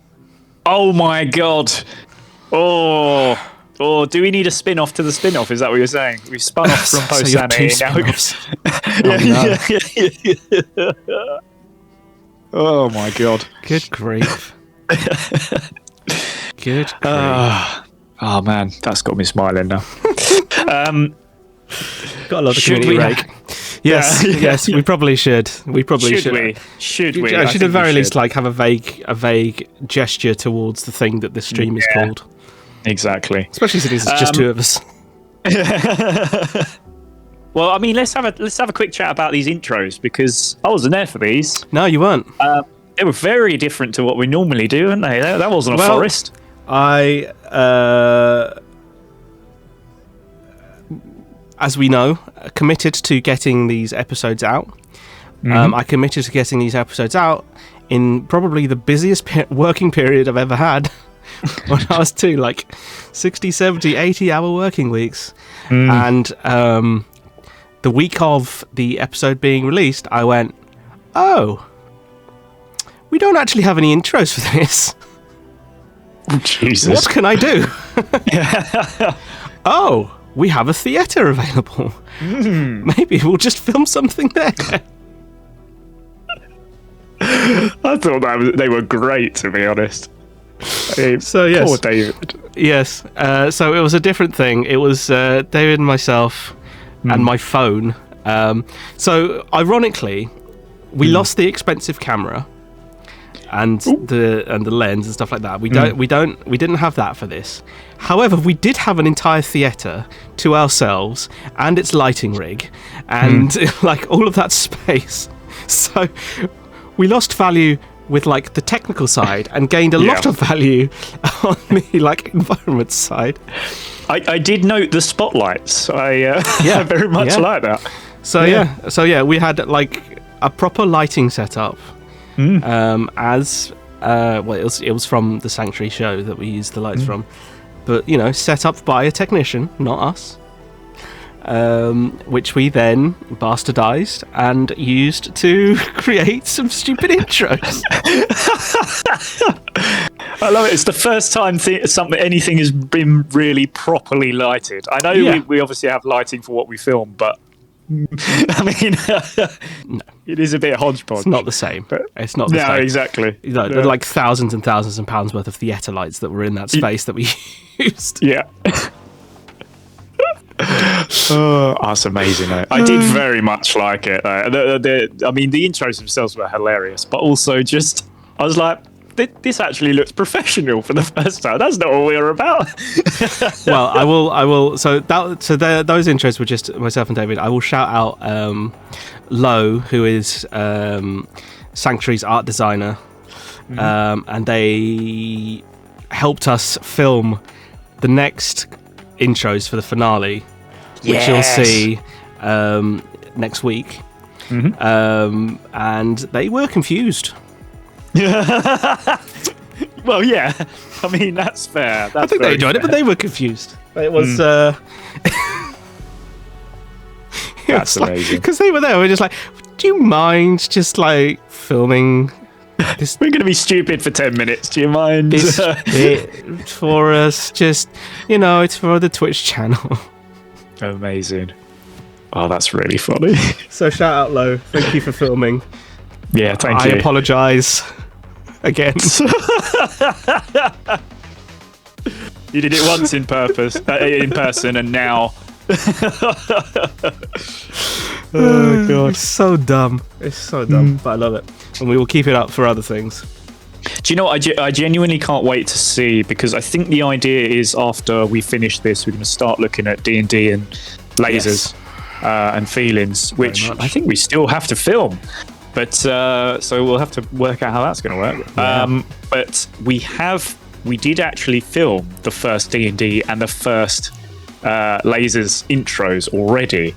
Oh my God. Oh, do we need a spin-off to the spin-off? Is that what you're saying? We've spun off from Post Sanity. Oh my God. Good grief. Good. Oh man, that's got me smiling now. Gotta love the community, Rake. Yes, yes, we probably should. We probably should. Should we? I should at the very least like have a vague gesture towards the thing that this stream is called. Exactly. Especially since it's just two of us. Well, I mean, let's have a quick chat about these intros because I wasn't there for these. No, you weren't. They were very different to what we normally do, weren't they? That wasn't a forest. As we know, committed to getting these episodes out. I committed to getting these episodes out in probably the busiest working period I've ever had when I was doing like 60, 70, 80-hour working weeks. And the week of the episode being released, I went, oh, we don't actually have any intros for this. Jesus. What can I do? Oh, we have a theatre available. Maybe we'll just film something there. I thought they were great, to be honest. So yes, poor David. Yes. So it was a different thing. It was David and myself and my phone. So ironically, we lost the expensive camera and the lens and stuff like that. We didn't have that for this. However, we did have an entire theatre to ourselves and its lighting rig and like all of that space. So we lost value with like the technical side and gained a lot of value on the like environment side. I did note the spotlights. I very much like that. So we had like a proper lighting setup. It was from the Sanctuary show that we used the lights from, but set up by a technician, not us. Which we then bastardized and used to create some stupid intros. I love it. It's the first time anything has been really properly lighted. I know we obviously have lighting for what we film, but I mean, it is a bit hodgepodge. It's not the same. It's not the same. No, exactly. There are like thousands and thousands of pounds worth of theatre lights that were in that space that we used. Yeah. That's amazing. I did very much like it. I mean, the intros themselves were hilarious, but also I was like, this actually looks professional for the first time. That's not what we were about. Well, I will. So those intros were just myself and David. I will shout out Lo, who is Sanctuary's art designer, and they helped us film the next intros for the finale, which you'll see next week. And they were confused. Well, yeah. I mean, that's fair. I think they enjoyed it, but they were confused. It was. That's amazing. Because they were there. We're just like, do you mind just like filming this? We're going to be stupid for 10 minutes. Do you mind? This bit for us. Just, it's for the Twitch channel. Amazing. Oh, that's really funny. So shout out Lo. Thank you for filming. Yeah, thank you. I apologise again. You did it once in person, and now. Oh god, it's so dumb. It's so dumb, but I love it, and we will keep it up for other things. Do you know what? I genuinely can't wait to see, because I think the idea is after we finish this, we're going to start looking at D&D and lasers and feelings, which I think we still have to film. But so we'll have to work out how that's going to work. Yeah. But we did actually film the first D&D and the first lasers intros already,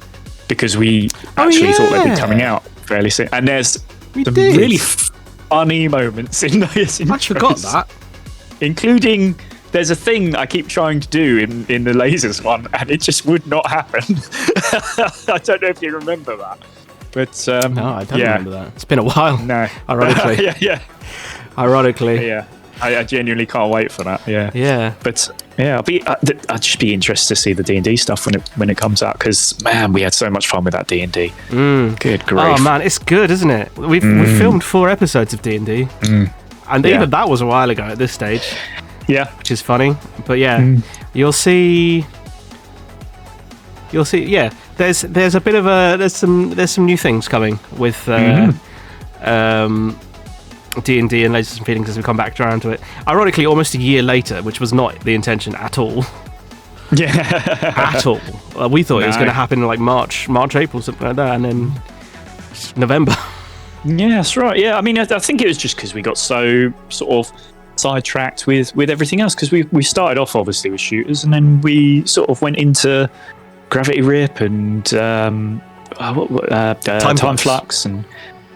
because we actually thought they'd be coming out fairly soon. And there's some really funny moments in those intros. I forgot that. Including, there's a thing I keep trying to do in the lasers one, and it just would not happen. I don't know if you remember that. But no, I don't remember that. It's been a while. No. Ironically. Ironically. Yeah. I genuinely can't wait for that. Yeah. Yeah. But yeah, I'd just be interested to see the D&D stuff when it comes out, because man, we had so much fun with that D&D. Good grief. Oh man, it's good, isn't it? We've filmed 4 episodes of D&D. And even that was a while ago at this stage. Yeah. Which is funny. But yeah, you'll see. Yeah, there's a bit of there's some new things coming with D&D and Lasers and Feelings as we come back around to it. Ironically, almost a year later, which was not the intention at all. Yeah. At all. We thought it was going to happen in like March, April, something like that, and then November. Yeah, that's right. Yeah, I mean, I think it was just because we got so sort of sidetracked with everything else, because we started off obviously with Shooters, and then we sort of went into Gravity Rip and Time Flux, and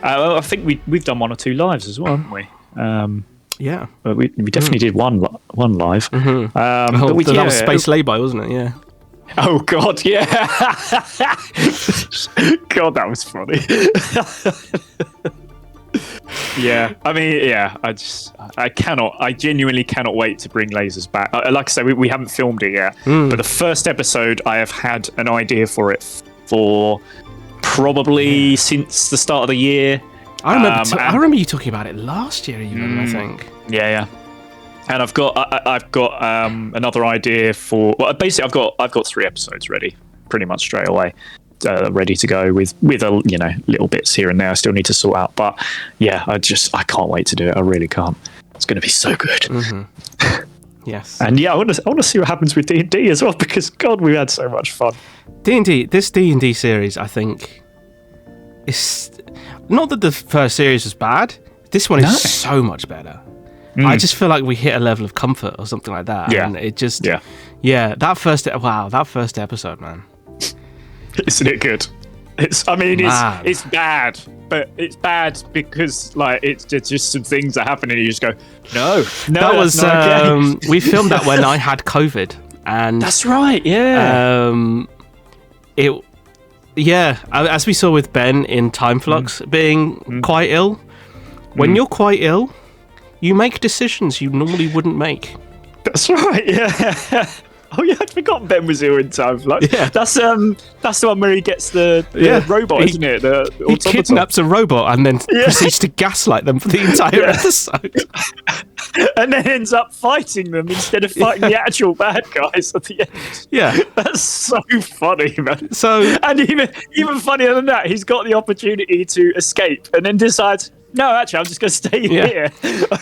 I think we've done 1 or 2 lives as well, haven't we? Yeah, we definitely did one live. Mm-hmm. That was Space Lay-By, wasn't it? Yeah. Oh God, yeah. God, that was funny. Yeah, I mean, yeah. I genuinely cannot wait to bring Lasers back. Like I say, we haven't filmed it yet, but the first episode, I have had an idea for it for probably since the start of the year. I remember you talking about it last year, even. I think. Yeah. And I've got another idea for. Well, basically, I've got 3 episodes ready, pretty much straight away, ready to go with little bits here and there I still need to sort out. But yeah, I can't wait to do it. I really can't. It's going to be so good. Mm-hmm. Yes. And yeah, I want to see what happens with D&D as well, because God, we had so much fun. This D&D series, I think, is not that the first series was bad. This one is so much better. I just feel like we hit a level of comfort or something like that. Yeah. And it just... Yeah, that first episode, man. Isn't it good? It's bad, but it's bad because like it's just some things that happen and you just go, no, that was not okay. We filmed that when I had COVID, and that's right, yeah. As we saw with Ben in Time Flux being quite ill. When you're quite ill, you make decisions you normally wouldn't make. That's right, yeah. Oh yeah, I'd forgotten Ben was ill in Time Flux. Yeah. That's the one where he gets the robot, isn't it? He kidnaps a robot and then proceeds to gaslight them for the entire episode. And then ends up fighting them instead of fighting the actual bad guys at the end. Yeah. That's so funny, man. And even funnier than that, he's got the opportunity to escape and then decides, no, actually, I'm just going to stay here.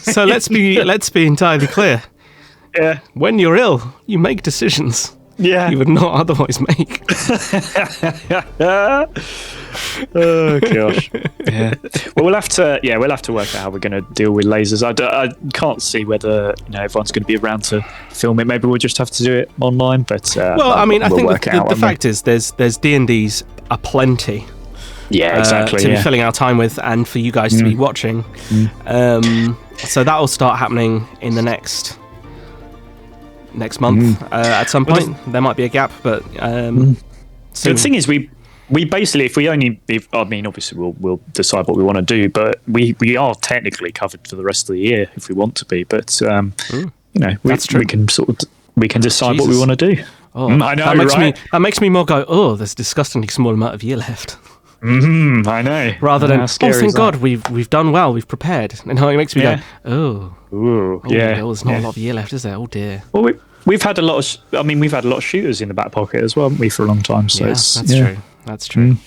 So let's be entirely clear. Yeah. When you're ill, you make decisions you would not otherwise make. Oh gosh. Yeah. Well, we'll have to work out how we're going to deal with Lasers. I can't see whether everyone's going to be around to film it. Maybe we'll just have to do it online. But I think the fact is there's D&Ds aplenty. Yeah, exactly. To be filling our time with, and for you guys to be watching. So that will start happening in the next month at some point. There might be a gap, but the thing is, we basically, obviously we'll decide what we want to do, but we are technically covered for the rest of the year if we want to be. But that's true. we can decide what we want to do. Oh, I know, that makes me more go, oh, there's a disgustingly small amount of year left. I know. Rather than, thank God, we've done well, we've prepared. And how it makes me go, there's not a lot of year left, is there? Oh dear. Well, we've had a lot of shooters in the back pocket as well, haven't we, for a long time? So true. That's true.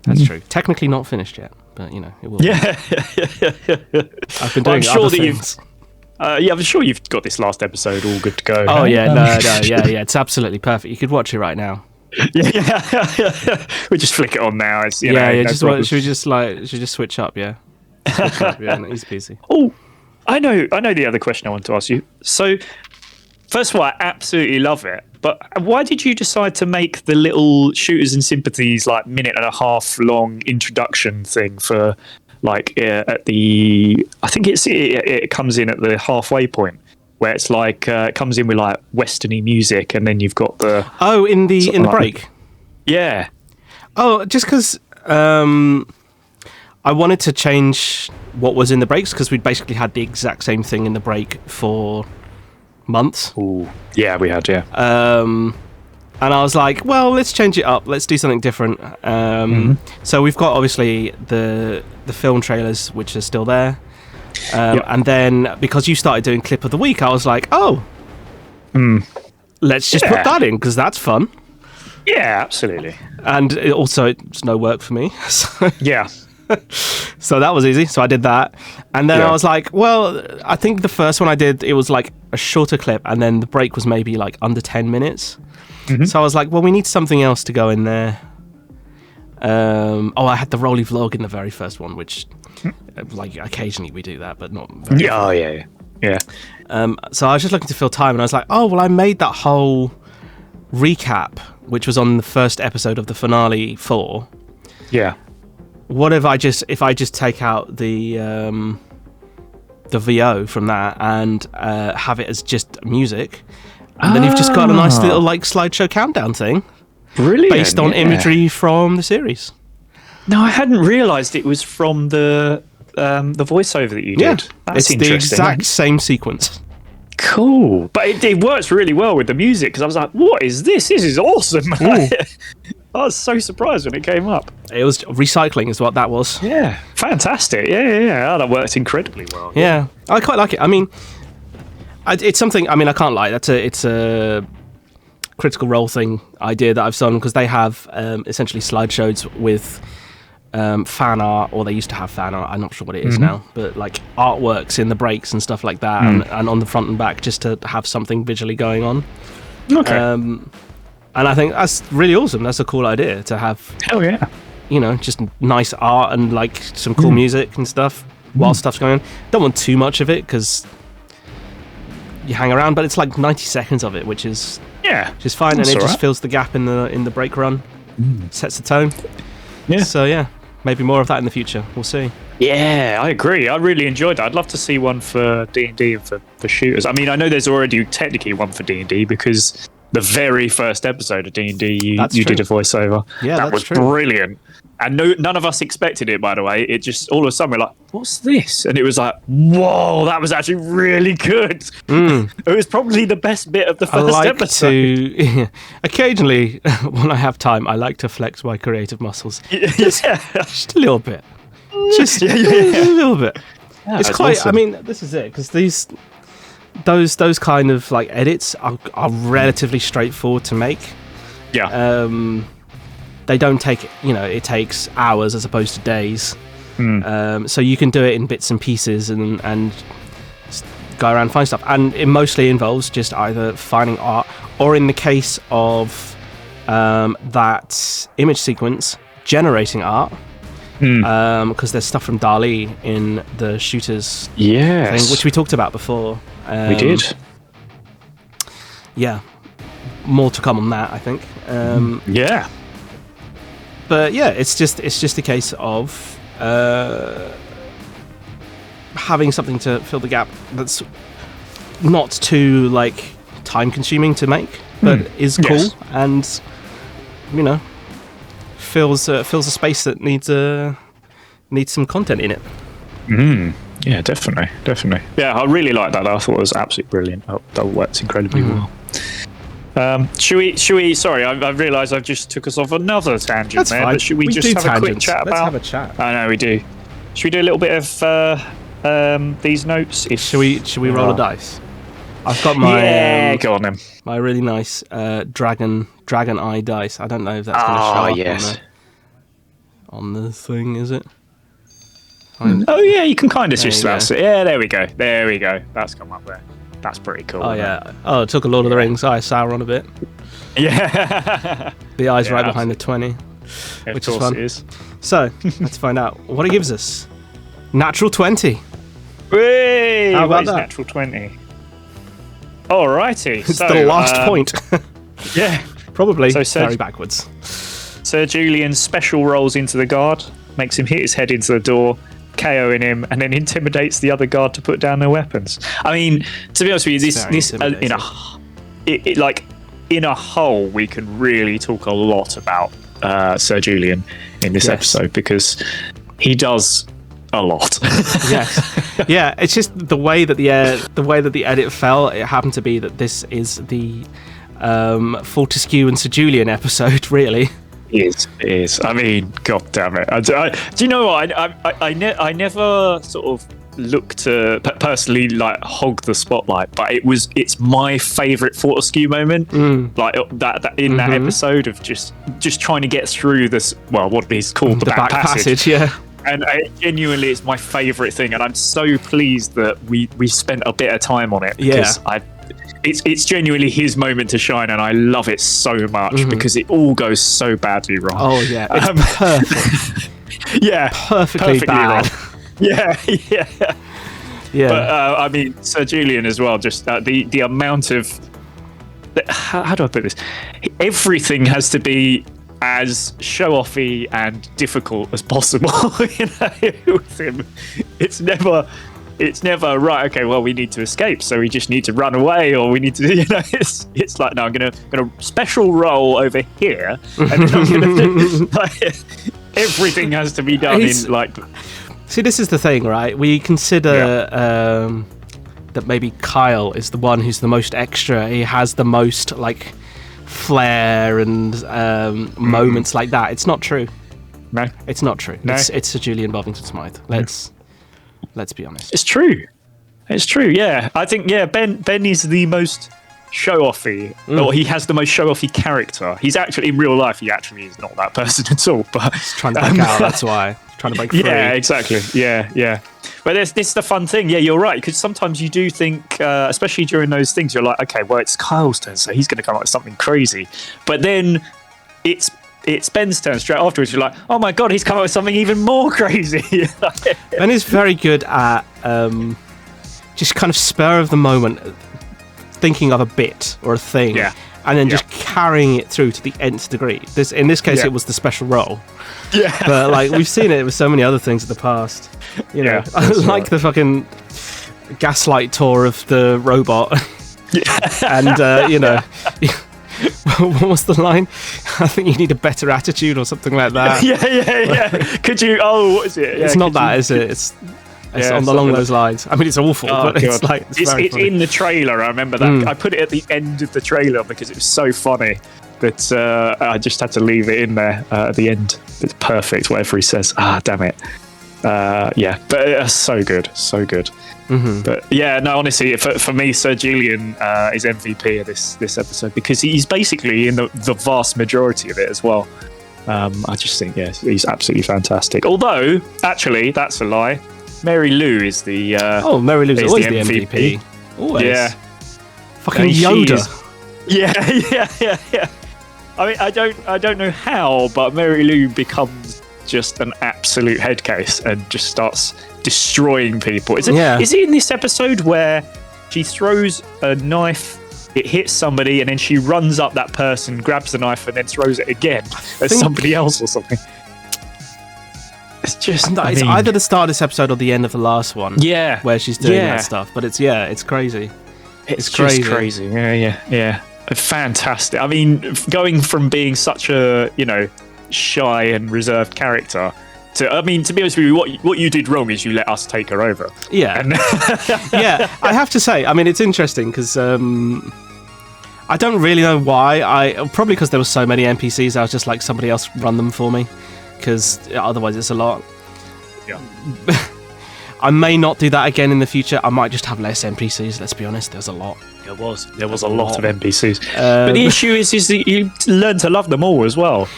That's true. Technically not finished yet, but it will. Yeah. I've been doing other things. I'm sure you've got this last episode all good to go. Oh yeah, it's absolutely perfect. You could watch it right now. Yeah. We just flick it on now. It's, should we just switch up? Yeah. Switch up, easy peasy. Oh, I know the other question I want to ask you. So, first of all, I absolutely love it. But why did you decide to make the little Shooters and Sympathies like 1.5 minute long introduction thing for like at the? I think it comes in at the halfway point, where it's like it comes in with like westerny music, and then you've got the in the break. Yeah. Oh, just because I wanted to change what was in the breaks, because we'd basically had the exact same thing in the break for months. Ooh. Yeah, we had. Yeah. And I was like, well, let's change it up. Let's do something different. So we've got obviously the film trailers, which are still there. And then because you started doing clip of the week, I was like, oh, let's just put that in because that's fun. Yeah, absolutely. And it's no work for me. So, yeah. So that was easy. So I did that. And then I was like, well, I think the first one I did, it was like a shorter clip. And then the break was maybe like under 10 minutes. Mm-hmm. So I was like, well, we need something else to go in there. I had the Rolly vlog in the very first one, which like occasionally we do that, but not very often. Yeah. So I was just looking to fill time, and I was like, oh, well, I made that whole recap, which was on the first episode of the finale 4. Yeah. What if I just take out the VO from that and have it as just music, and then you've just got a nice little like slideshow countdown thing, brilliant, based on imagery from the series. No, I hadn't realised it was from the voiceover that you did. Yeah, that's it's interesting. the exact same sequence. Cool, but it works really well with the music because I was like, "What is this? This is awesome!" I was so surprised when it came up. It was recycling, is what that was. Yeah, fantastic. Yeah. Oh, that worked incredibly well. Yeah, I quite like it. I mean, it's something. I mean, I can't lie. It's a Critical Role thing idea that I've done because they have essentially slideshows with fan art, or they used to have fan art. I'm not sure what it is now, but like artworks in the breaks and stuff like that, and on the front and back, just to have something visually going on. Okay. And I think that's really awesome. That's a cool idea to have. Hell yeah. Just nice art and like some cool music and stuff while stuff's going on. Don't want too much of it because you hang around, but it's like 90 seconds of it, which is fine, and it just fills the gap in the break run, sets the tone. Yeah. So yeah, maybe more of that in the future. We'll see. Yeah, I agree. I really enjoyed that. I'd love to see one for D&D and for shooters. I mean, I know there's already technically one for D&D because the very first episode of D&D, you did a voiceover. Yeah, that was brilliant. And none of us expected it, by the way. It just, all of a sudden, we're like, what's this? And it was like, whoa, that was actually really good. It was probably the best bit of the first episode. Occasionally, when I have time, I like to flex my creative muscles. Just a little bit. Just a little bit. Yeah, it's quite, awesome. I mean, this is it, because those kind of like edits are relatively straightforward to make. Yeah. They don't take, it takes hours as opposed to days. So you can do it in bits and pieces and go around and find stuff. And it mostly involves just either finding art, or in the case of that image sequence, generating art. Because there's stuff from Dali in the Shooters thing, which we talked about before. We did. Yeah. More to come on that, I think. Yeah. But yeah, it's just a case of having something to fill the gap that's not too like time consuming to make, but is cool and fills a space that needs some content in it. Yeah, definitely. Yeah, I really like that. I thought it was absolutely brilliant. That worked incredibly well. Should we? Sorry, I've realised I've just took us off another tangent. That's there. fine. But should we just have a quick chat about? Let's have a chat. I know we do. Should we do a little bit of these notes? Should we roll a dice? I've got my go on then. My really nice dragon eye dice. I don't know if that's going to show up on the thing, is it? Oh yeah, you can kind of just about it. Yeah, there we go. That's come up there. That's pretty cool. Oh yeah. Oh, it took a Lord of the Rings eye Sauron a bit. Yeah. The eye's right behind the 20, which is fun. It is. So let's find out what it gives us. Natural 20. Whee! How about that? Natural 20. Alrighty. It's the last point. Yeah. Probably carry backwards. Sir Julian special rolls into the guard, makes him hit his head into the door, KOing him, and then intimidates the other guard to put down their weapons. I mean, to be honest with you, this in a whole, we can really talk a lot about Sir Julian in this episode because he does a lot. Yes, yeah. It's just the way that the edit fell. It happened to be that this is the Fortescue and Sir Julian episode, really. It is. I mean, god damn it. Do you know what? I never sort of look to personally like hog the spotlight, but it's my favorite Fortescue moment, like that in that episode of just trying to get through this, well, what is called the back passage. Yeah. And genuinely, it's my favourite thing, and I'm so pleased that we spent a bit of time on it, because it's genuinely his moment to shine, and I love it so much because it all goes so badly wrong. Oh yeah, it's perfect. Yeah, perfectly bad. Wrong. Yeah. But I mean, Sir Julian as well. Just the amount of how do I put this? Everything has to be as show-offy and difficult as possible. With him, it's never right. Okay, well, we need to escape, so we just need to run away, or we need to, it's like, no, I'm gonna special roll over here, and then I'm gonna do, like, everything has to be done in like. See, this is the thing, right? We consider that maybe Kyle is the one who's the most extra. He has the most like flair and moments like that. It's not true. No, it's not true. No. It's Sir Julian Bovington Smythe. Let's be honest. It's true. It's true. Yeah, I think Ben is the most show-offy, or he has the most show-offy character. He's actually in real life. He actually is not that person at all. But he's trying to break out. That's why. He's trying to break free. Yeah, exactly. Yeah. But this is the fun thing. Yeah, you're right. Because sometimes you do think, especially during those things, you're like, okay, well, it's Kyle's turn, so he's going to come up with something crazy. But then it's Ben's turn straight afterwards. You're like, oh my god, he's come up with something even more crazy. Ben is very good at just kind of spur of the moment, thinking of a bit or a thing, and then just carrying it through to the nth degree. In this case, it was the special role. Yeah, but like we've seen it with so many other things in the past. You know, like the fucking gaslight tour of the robot, and you know. What was the line? I think you need a better attitude or something like that. Yeah. Could you? Oh, what is it? It's not that, is it? It's along those lines. I mean, it's awful, but God. It's like it's in the trailer. I remember that. I put it at the end of the trailer because it was so funny that I just had to leave it in there at the end. It's perfect. Whatever he says. Damn it. Yeah, but it's so good. But yeah, no, honestly, for me, Sir Julian is MVP of this episode because he's basically in the vast majority of it as well. I just think, he's absolutely fantastic. Although, actually, that's a lie. Mary Lou is the Mary Lou's always the MVP. Always. Yeah. Fucking Yoda. Yeah. I mean, I don't know how, but Mary Lou becomes just an absolute head case and just starts destroying people. Is it in this episode where she throws a knife, it hits somebody, and then she runs up that person, grabs the knife, and then throws it again at somebody else or something? It's just it's either the start of this episode or the end of the last one. Yeah, where she's doing that stuff. But it's crazy. It's just crazy. Yeah. Fantastic. I mean, going from being such a shy and reserved character to be honest with you, what you did wrong is you let us take her over. Yeah. And I have to say, I mean, it's interesting because I don't really know why. Probably because there were so many NPCs, I was just like, somebody else run them for me, because otherwise it's a lot. Yeah. I may not do that again in the future. I might just have less NPCs. Let's be honest, there's a lot. There was a lot of NPCs, but the issue is that you learn to love them all as well.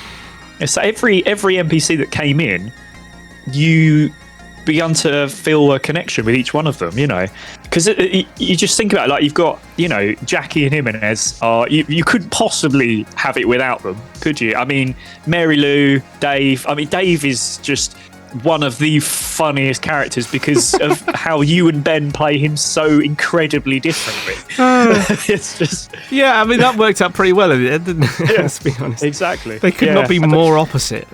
So every NPC that came in, you began to feel a connection with each one of them, because you just think about it, like you've got, Jackie and Jimenez you couldn't possibly have it without them, could you? I mean, Mary Lou, Dave. I mean, Dave is just one of the funniest characters because of how you and Ben play him so incredibly differently. It's just I mean, that worked out pretty well in the end, didn't it? Let's be honest. Exactly. They could not be more opposite.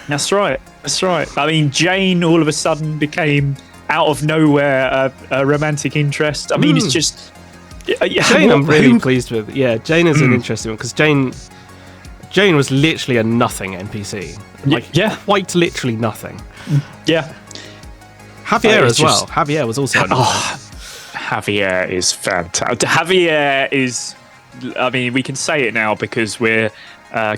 That's right. I mean, Jane all of a sudden became out of nowhere a romantic interest. I mean, it's just Jane. I'm really pleased with. Yeah, Jane is an interesting one because Jane was literally a nothing NPC. Quite literally nothing. Yeah. Javier as well. Javier was also Javier is fantastic. Javier is, I mean, we can say it now because we're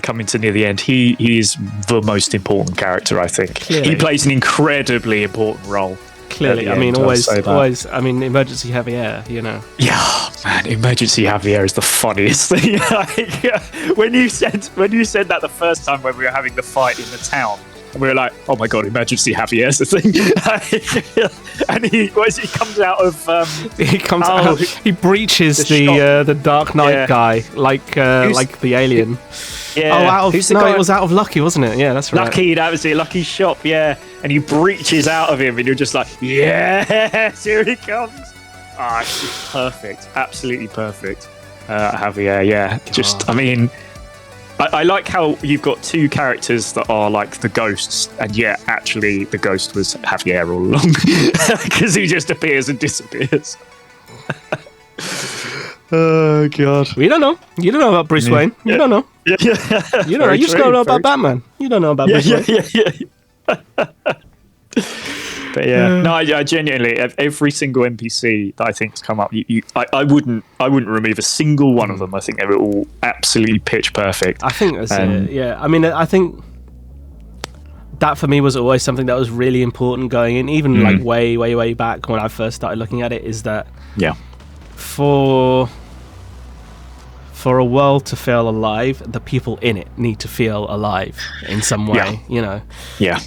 coming to near the end. He is the most important character, I think. Clearly. He plays an incredibly important role. Clearly, I mean, always. I mean, emergency Javier, you know. Yeah, man, emergency Javier is the funniest thing. Like, when you said that the first time when we were having the fight in the town, and we were like, "Oh my god, emergency Javier's the thing," and he comes out of he breaches the Dark Knight guy like the alien. Yeah. It was out of Lucky, wasn't it? Yeah, that's right. Lucky, that was it. Lucky's shop, yeah. And he breaches out of him, and you're just like, yes, here he comes. Ah, it's just perfect, absolutely perfect. Javier, yeah. Just, I mean, I like how you've got two characters that are like the ghosts, and yet actually the ghost was Javier all along, because he just appears and disappears. Oh god! You don't know. You don't know about Bruce Wayne. You don't know. Yeah. You don't know. You just don't know about Batman. You don't know about Bruce Wayne. Yeah. But yeah, no, I genuinely, every single NPC that I think's come up, I wouldn't remove a single one of them. I think they were all absolutely pitch perfect. I think that's it. Yeah, I mean, I think that for me was always something that was really important going in, even like way back when I first started looking at it. Is that for a world to feel alive, the people in it need to feel alive in some way, you know? Yeah.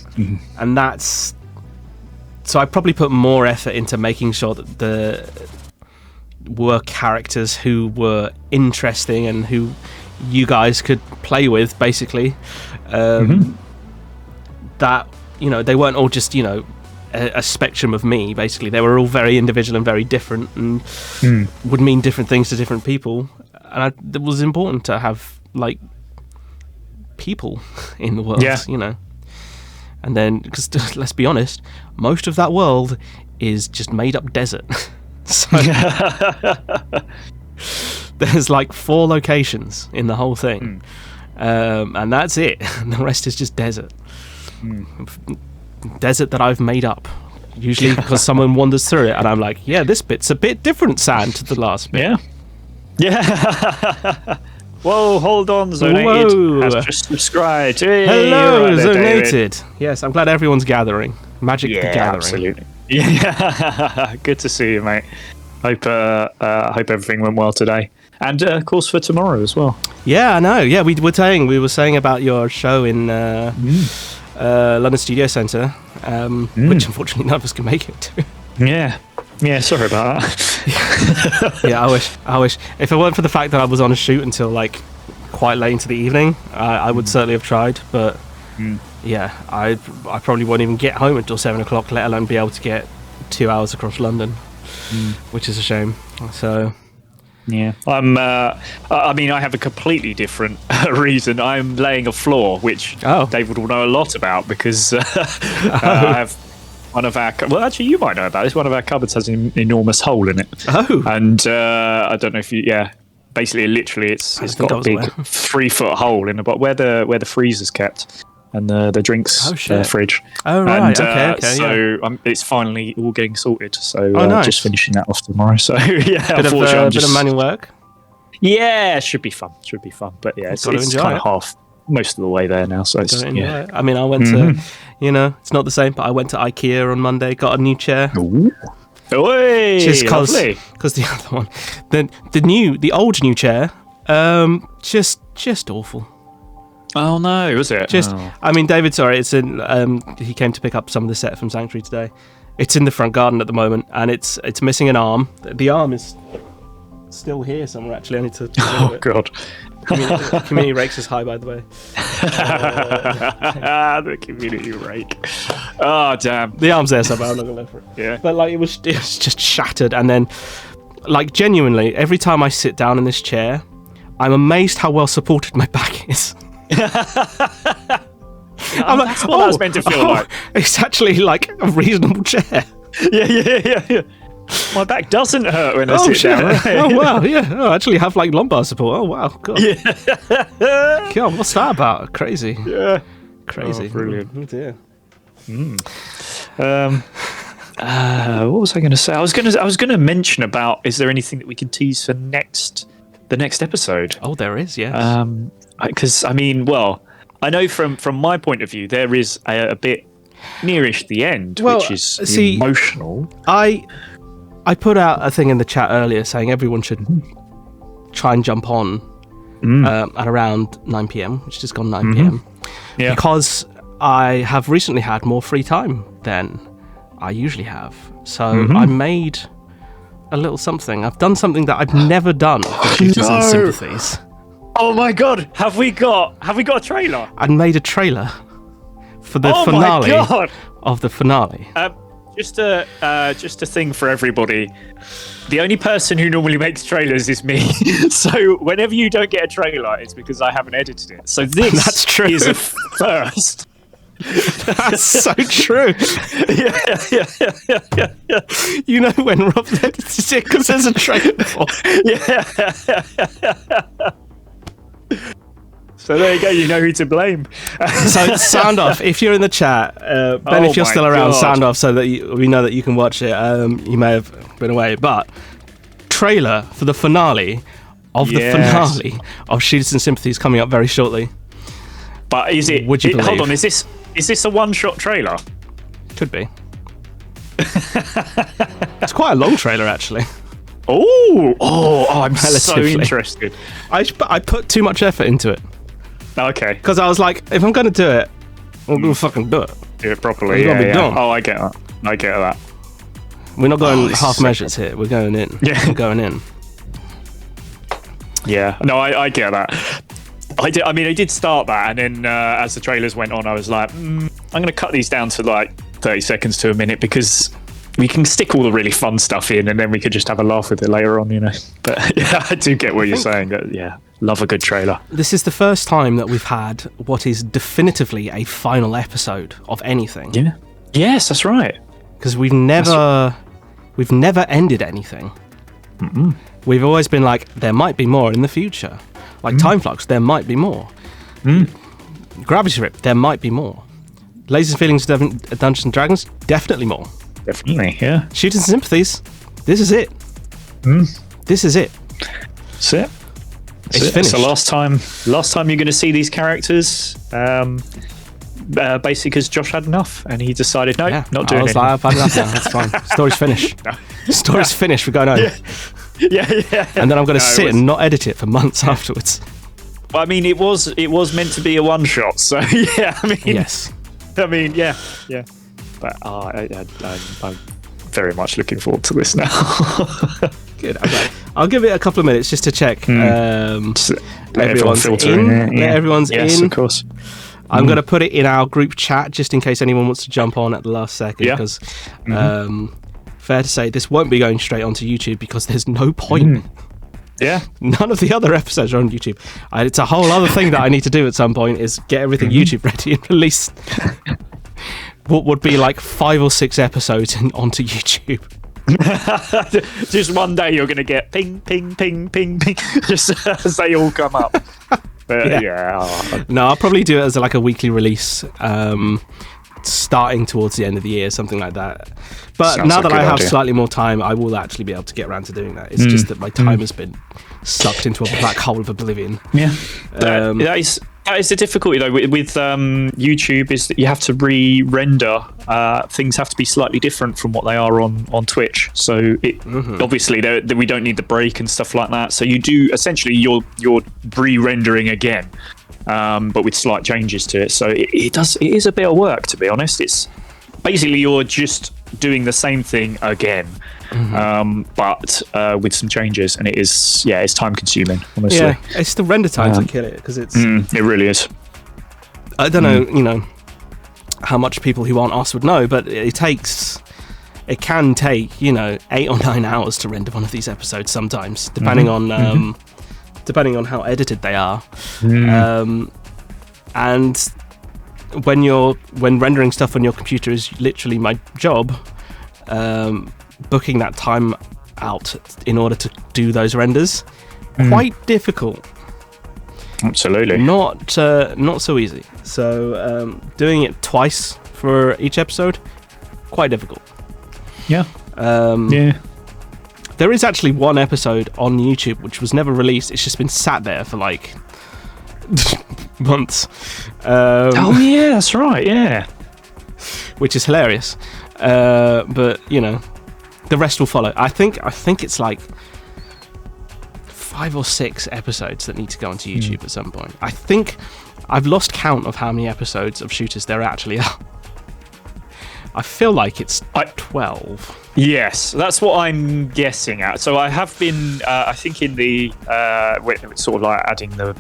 And that's... So I probably put more effort into making sure that there were characters who were interesting and who you guys could play with, basically. That, you know, they weren't all just, you know, a spectrum of me, basically. They were all very individual and very different and would mean different things to different people. And it was important to have, like, people in the world, you know. And then, because let's be honest, most of that world is just made-up desert. So there's, like, 4 locations in the whole thing. And that's it. And the rest is just desert. Desert that I've made up. Usually because someone wanders through it and I'm like, yeah, this bit's a bit different, Sand, to the last bit. Yeah. Whoa, hold on, Zonated has just subscribed. Hey, hello, Zonated. Yes, I'm glad everyone's gathering. Magic the Gathering. Absolutely. Yeah, good to see you, mate. Hope everything went well today. And of course for tomorrow as well. Yeah, I know. Yeah, we were saying about your show in London Studio Centre, which unfortunately none of us can make it to. Yeah, sorry about that. Yeah, I wish. If it weren't for the fact that I was on a shoot until like quite late into the evening, I would certainly have tried. But yeah, I probably won't even get home until 7 o'clock, let alone be able to get 2 hours across London, which is a shame. So. Yeah, I mean, I have a completely different reason. I'm laying a floor, which David will know a lot about because I have one of our. Well, actually, you might know about this. One of our cupboards has an enormous hole in it. Oh, and I don't know if you. Yeah, basically, literally, it's got a big 3-foot hole in the bottom where the freezer's kept. And the drinks fridge. Oh, right. And, okay. So it's finally all getting sorted. So nice. Just finishing that off tomorrow. So yeah, bit of manual work. Yeah, should be fun. But yeah, it's kind of half most of the way there now. So it's it. I mean, I went to, it's not the same, but I went to IKEA on Monday, got a new chair. Ooh. Just because the other one, the old new chair, just awful. Oh no, was it? I mean, David, sorry, it's in. He came to pick up some of the set from Sanctuary today. It's in the front garden at the moment, and it's missing an arm. The arm is still here somewhere. Actually, I need to. Oh god. Community Rake says hi, by the way. The community rake. Oh damn. The arm's there somehow. I'm not gonna look for it. Yeah. But like, it was just shattered, and then, like, genuinely, every time I sit down in this chair, I'm amazed how well supported my back is. I'm like, that's what that was meant to feel like. It's actually like a reasonable chair. Yeah. My back doesn't hurt when I sit down. Right? Oh wow, yeah. I actually have like lumbar support. Oh wow, God. Yeah. God, what's that about? Crazy. Yeah. Crazy. Oh, brilliant. Oh dear. What was I going to say? I was going to mention about. Is there anything that we can tease for the next episode? Oh, there is. Yes. Because I mean, well, I know from my point of view, there is a bit nearish the end, which is emotional. I put out a thing in the chat earlier saying everyone should try and jump on at around 9 p.m, which has gone 9 p.m. Yeah. Because I have recently had more free time than I usually have. So I made a little something. I've done something that I've never done for Shooters and Sympathies. Oh my god, have we got a trailer? I made a trailer for the finale of the finale. Just a thing for everybody. The only person who normally makes trailers is me. So whenever you don't get a trailer, it's because I haven't edited it. So this is a first. That's so true. Yeah. You know when Rob edits it because there's a trailer for. So there you go. You know who to blame. So sound off if you're in the chat, Ben. If you're still around, sound off so that we know that you can watch it. You may have been away, but trailer for the finale of the finale of Shooters and Sympathies coming up very shortly. But is it? Would you believe? Hold on. Is this a one-shot trailer? Could be. It's quite a long trailer, actually. I'm so interested. I put too much effort into it. Okay. Because I was like, if I'm going to do it, I'm going to fucking do it. Do it properly. It's gotta be done. Oh, I get that. We're not going half measures here. We're going in. Yeah. We're going in. Yeah. No, I get that. I did start that, and then as the trailers went on, I was like, I'm going to cut these down to like 30 seconds to a minute because we can stick all the really fun stuff in, and then we could just have a laugh with it later on, you know. But yeah, I do get what you're saying. Yeah, love a good trailer. This is the first time that we've had what is definitively a final episode of anything. Yeah. Yes, that's right. Because we've never ended anything. We've always been like, there might be more in the future. Like Time Flux, there might be more. Gravity Rip, there might be more. Lasers and Feelings of Dungeons and Dragons, definitely more. Definitely, yeah. Shooters and Sympathies, this is it. This is it. That's it. It's finished. So last time you're going to see these characters, basically because Josh had enough and he decided, not doing it. I was like, I've had enough now, that's fine. Story's finished. Story's finished, we're going home. Yeah. And then I'm going to sit and not edit it for months afterwards. Well, I mean, it was meant to be a one-shot, so yeah, I mean... Yes. I mean, yeah. But I'm very much looking forward to this now. Good. Okay. I'll give it a couple of minutes just to check. Everyone's in. Let everyone's in. Yes, of course. I'm going to put it in our group chat just in case anyone wants to jump on at the last second. Because, fair to say, this won't be going straight onto YouTube because there's no point. Yeah. None of the other episodes are on YouTube. It's a whole other thing that I need to do at some point is get everything YouTube ready and release what would be like 5 or 6 episodes onto YouTube. Just one day you're going to get ping, ping, ping, ping, ping, just as they all come up. But No, I'll probably do it as like a weekly release, starting towards the end of the year, something like that. But Sounds now like that a I good have idea. slightly more time, I will actually be able to get around to doing that. It's just that my time has been sucked into a black hole of oblivion. Yeah, that is the difficulty though with YouTube, is that you have to re-render. Things have to be slightly different from what they are on Twitch. So obviously we don't need the break and stuff like that. So you do essentially you're re-rendering again, but with slight changes to it. So it is a bit of work, to be honest. It's basically you're just doing the same thing again. But with some changes, and it's time consuming, honestly. Yeah, it's the render times that kill it, because it's it really is. I don't know, how much people who aren't us would know, but it can take 8 or 9 hours to render one of these episodes sometimes, depending on how edited they are. And when rendering stuff on your computer is literally my job, booking that time out in order to do those renders, quite difficult. Absolutely. Not so easy. So doing it twice for each episode, quite difficult. Yeah. There is actually one episode on YouTube which was never released. It's just been sat there for like months. Oh yeah, that's right. Yeah. which is hilarious. But you know, the rest will follow. I think it's like 5 or 6 episodes that need to go onto YouTube at some point. I think I've lost count of how many episodes of Shooters there actually are. I feel like it's 12. Yes, that's what I'm guessing at. So I have been, I think, in the sort of like adding the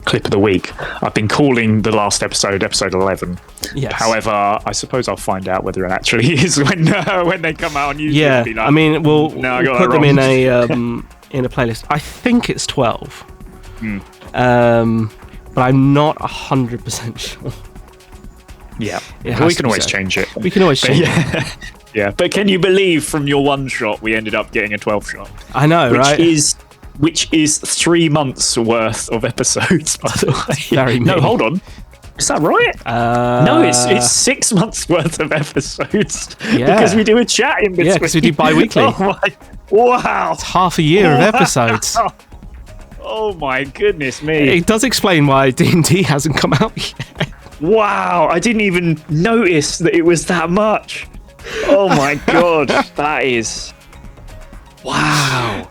clip of the week. I've been calling the last episode 11. Yes. However, I suppose I'll find out whether it actually is when they come out on YouTube. Yeah, Be like, I mean, we'll put them in a playlist. I think it's 12. But I'm not 100% sure. Yeah, we can always change it. We can always change it. Yeah, but can you believe from your one shot we ended up getting a 12 shot? I know, right? Which is 3 months worth of episodes, by the way. Very no, hold on. Is that right? No, it's 6 months worth of episodes. Yeah. Because we do a chat in between. Yeah, because we do bi-weekly. Wow. It's half a year of episodes. Oh my goodness me. It does explain why D&D hasn't come out yet. Wow, I didn't even notice that it was that much. Oh my god, that is... Wow.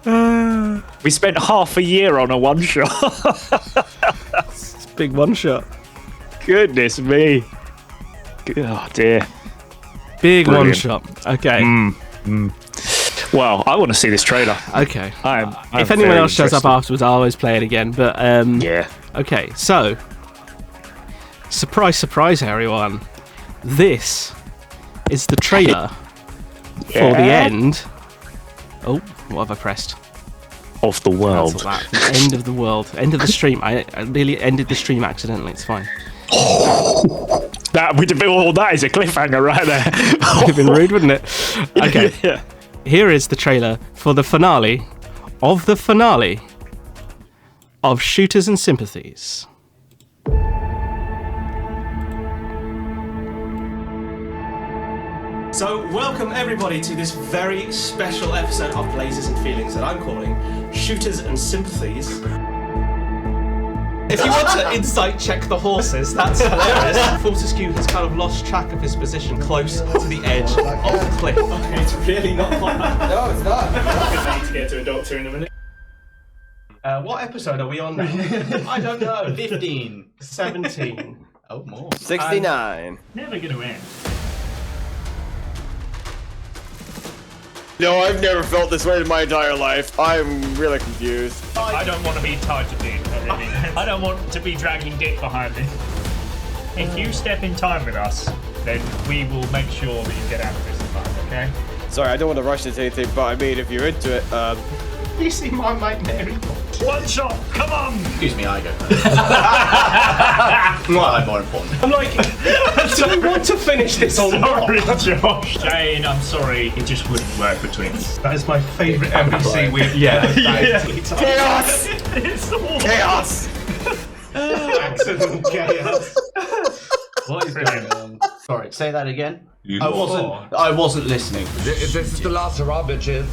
We spent half a year on a one-shot. It's a big one-shot. Goodness me. Oh dear. Big Brilliant. one-shot. Okay. Well, I want to see this trailer. Okay. I'm if anyone very else shows up interested. afterwards, I'll always play it again. But Yeah. Okay, so surprise, everyone! This is the trailer for the end. Oh, what have I pressed? Of the world. Cancel that. The end of the world. End of the stream. I nearly ended the stream accidentally. It's fine. That is a cliffhanger right there. Would have been rude, wouldn't it? Okay. Yeah. Here is the trailer for the finale of Shooters and Sympathies. So, welcome everybody to this very special episode of Blazes and Feelings that I'm calling Shooters and Sympathies. If you want to insight check the horses, that's hilarious. Fortescue has kind of lost track of his position close to the edge of the cliff. Okay, it's really not fun. No, it's not. I need to get to a doctor in a minute. What episode are we on now? I don't know. 15. 17. Oh, more. 69. Never gonna end. No, I've never felt this way in my entire life. I'm really confused. I don't want to be tied to dick. I don't want to be dragging dick behind me. If you step in time with us, then we will make sure that you get out of this in time, okay? Sorry, I don't want to rush into anything, but I mean, if you're into it, You see my mate Mary? One shot, come on! Excuse me, I go first. I'm more important. I'm like, do we want to finish this or not? Sorry, Josh. Jane, I'm sorry, it just wouldn't work between us. That is my favourite NPC with. Yeah. chaos! It's all Chaos! Accident chaos. What is Brilliant. going on? Sorry, say that again. I wasn't listening. This is the last hurrah, bitches.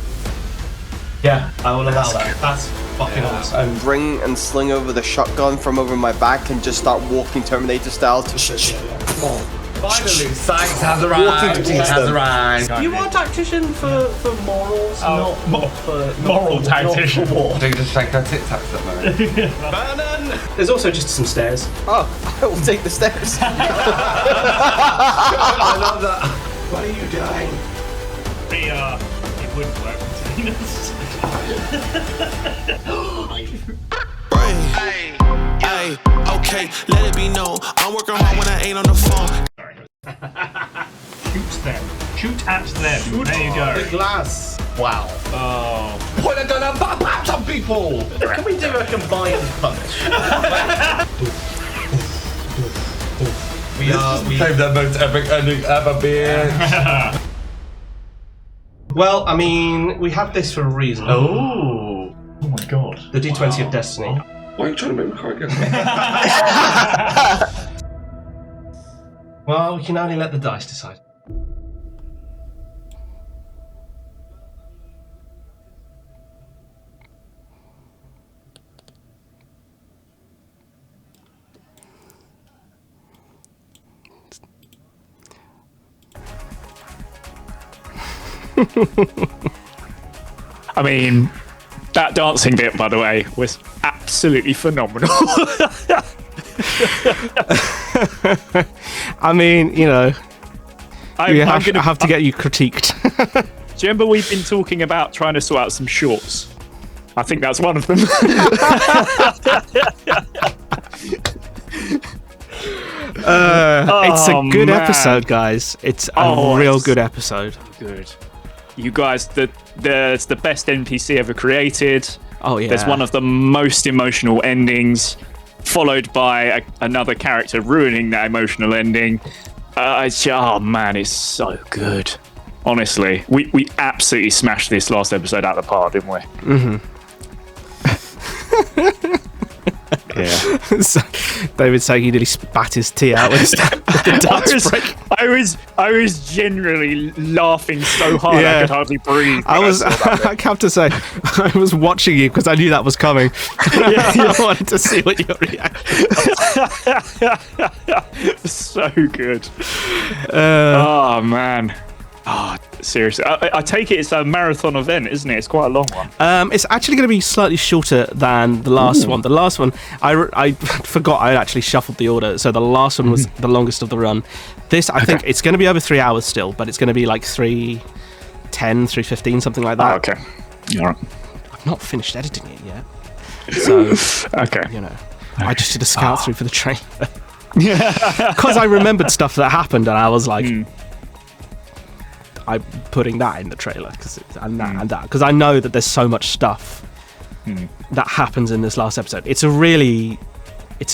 Yeah, I will allow that. That's fucking awesome. Bring and sling over the shotgun from over my back and just start walking Terminator style to Finally, Sykes has arrived. He has arrived. You are a tactician for morals, not for moral tactician. Not for war. Do you just shake her tic tacs at me? Vernon! There's also just some stairs. Oh, I will take the stairs. I love that. What are you doing? It wouldn't work between us. Hey, okay, let it be known. I'm working hard when I ain't on the phone. Shoot them. Shoot at them. There you go. The glass. Wow. Oh. Point a gun and bap some people. Can we do a combined punch? We have the most epic ending ever, bitch. Well, I mean, we have this for a reason. Oh. Oh my god. The D20 of Destiny. Why are you trying to make me cry again? Well, we can only let the dice decide. I mean, that dancing bit, by the way, was absolutely phenomenal. I mean, you know, I have to get you critiqued. Do you remember we've been talking about trying to sort out some shorts? I think that's one of them. It's a good episode, guys. It's a real good episode. Good. You guys, there's the best NPC ever created. Oh, yeah. There's one of the most emotional endings, followed by another character ruining that emotional ending. Oh, man, it's so good. Honestly, we absolutely smashed this last episode out of the park, didn't we? Mm-hmm. Yeah. So, David saying he nearly spat his tea out with the dance break. I was generally laughing so hard I could hardly breathe. I have to say, I was watching you because I knew that was coming. I wanted to see what your reaction was. So good. Oh, man. Oh, seriously. I take it it's a marathon event, isn't it? It's quite a long one. It's actually going to be slightly shorter than the last one. The last one, I forgot I actually shuffled the order, so the last one was the longest of the run. This, I think, it's going to be over 3 hours still, but it's going to be like 3:10, 3:15, something like that. Oh, okay. All right. I've not finished editing it yet. So, okay. You know, I just did a scout through for the trailer. Because I remembered stuff that happened, and I was like... I'm putting that in the trailer and that because I know that there's so much stuff that happens in this last episode. It's a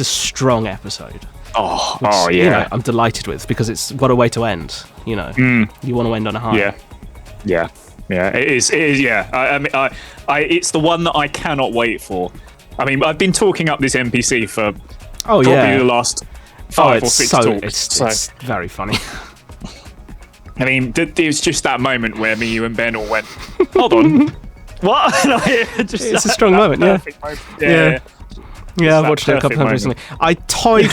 strong episode. Yeah. You know, I'm delighted with because it's what a way to end. You know, you want to end on a high. Yeah. It is. Yeah. I mean, it's the one that I cannot wait for. I mean, I've been talking up this NPC for probably the last 5 or 6 talks. It's very funny. I mean, it's just that moment where me, you, and Ben all went, hold on, what? It's a strong moment, yeah. Yeah, I've watched it a couple of times recently. I toyed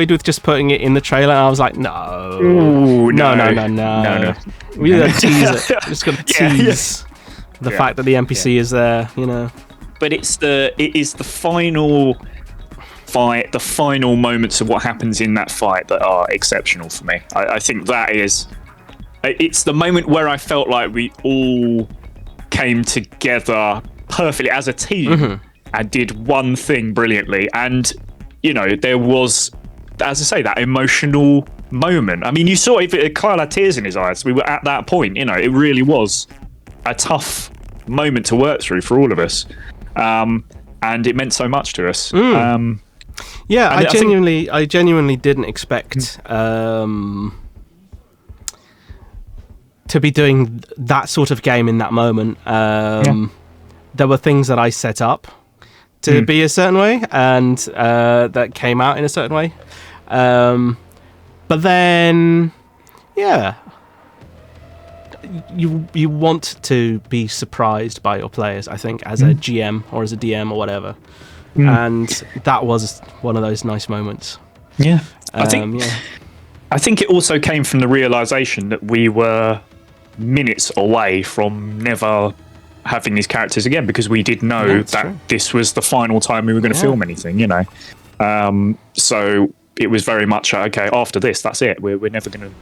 with just putting it in the trailer, and I was like, no. Ooh, no. We're going to tease it. We're just going to tease the fact that the NPC is there, you know. But it is the final fight, the final moments of what happens in that fight that are exceptional for me. I think that is... It's the moment where I felt like we all came together perfectly as a team and did one thing brilliantly. And, you know, there was, as I say, that emotional moment. I mean, you saw it, Kyle had tears in his eyes. We were at that point, you know, it really was a tough moment to work through for all of us. And it meant so much to us. I genuinely didn't expect... to be doing that sort of game in that moment. There were things that I set up to be a certain way and that came out in a certain way. But then, you want to be surprised by your players, I think, as a GM or as a DM or whatever. And that was one of those nice moments. Yeah. I think it also came from the realisation that we were minutes away from never having these characters again, because we did know this was the final time we were going to film anything, you know. So it was very much, okay, after this, that's it. We're never going to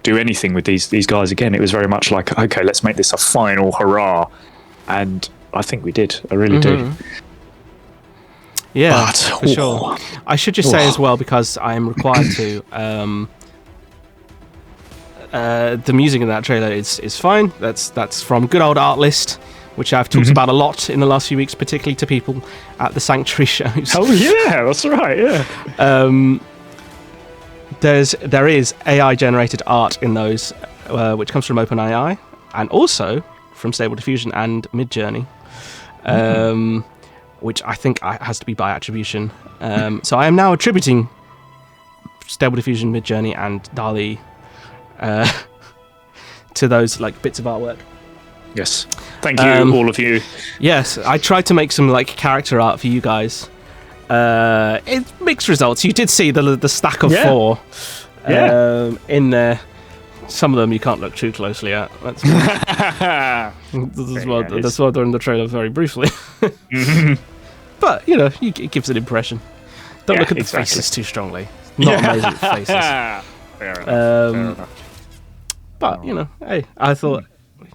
do anything with these guys again. It was very much like, okay, let's make this a final hurrah. And I think we did. I really do. Yeah, for sure. I should just say as well, because I am required to... the music in that trailer is fine. That's from good old Artlist, which I've talked about a lot in the last few weeks, particularly to people at the Sanctuary shows. Oh yeah, that's right. Yeah. There is AI generated art in those, which comes from OpenAI and also from Stable Diffusion and Midjourney, which I think has to be by attribution. So I am now attributing Stable Diffusion, Midjourney, and DALL-E to those like bits of artwork. Yes, thank you, all of you. Yes, I tried to make some like character art for you guys. It's mixed results. You did see the stack of 4 in there. Some of them you can't look too closely at. That's That's why they're in the trailer very briefly. But it gives an impression. Don't look at the faces too strongly. Not amazing faces. Fair enough. But hey, I thought,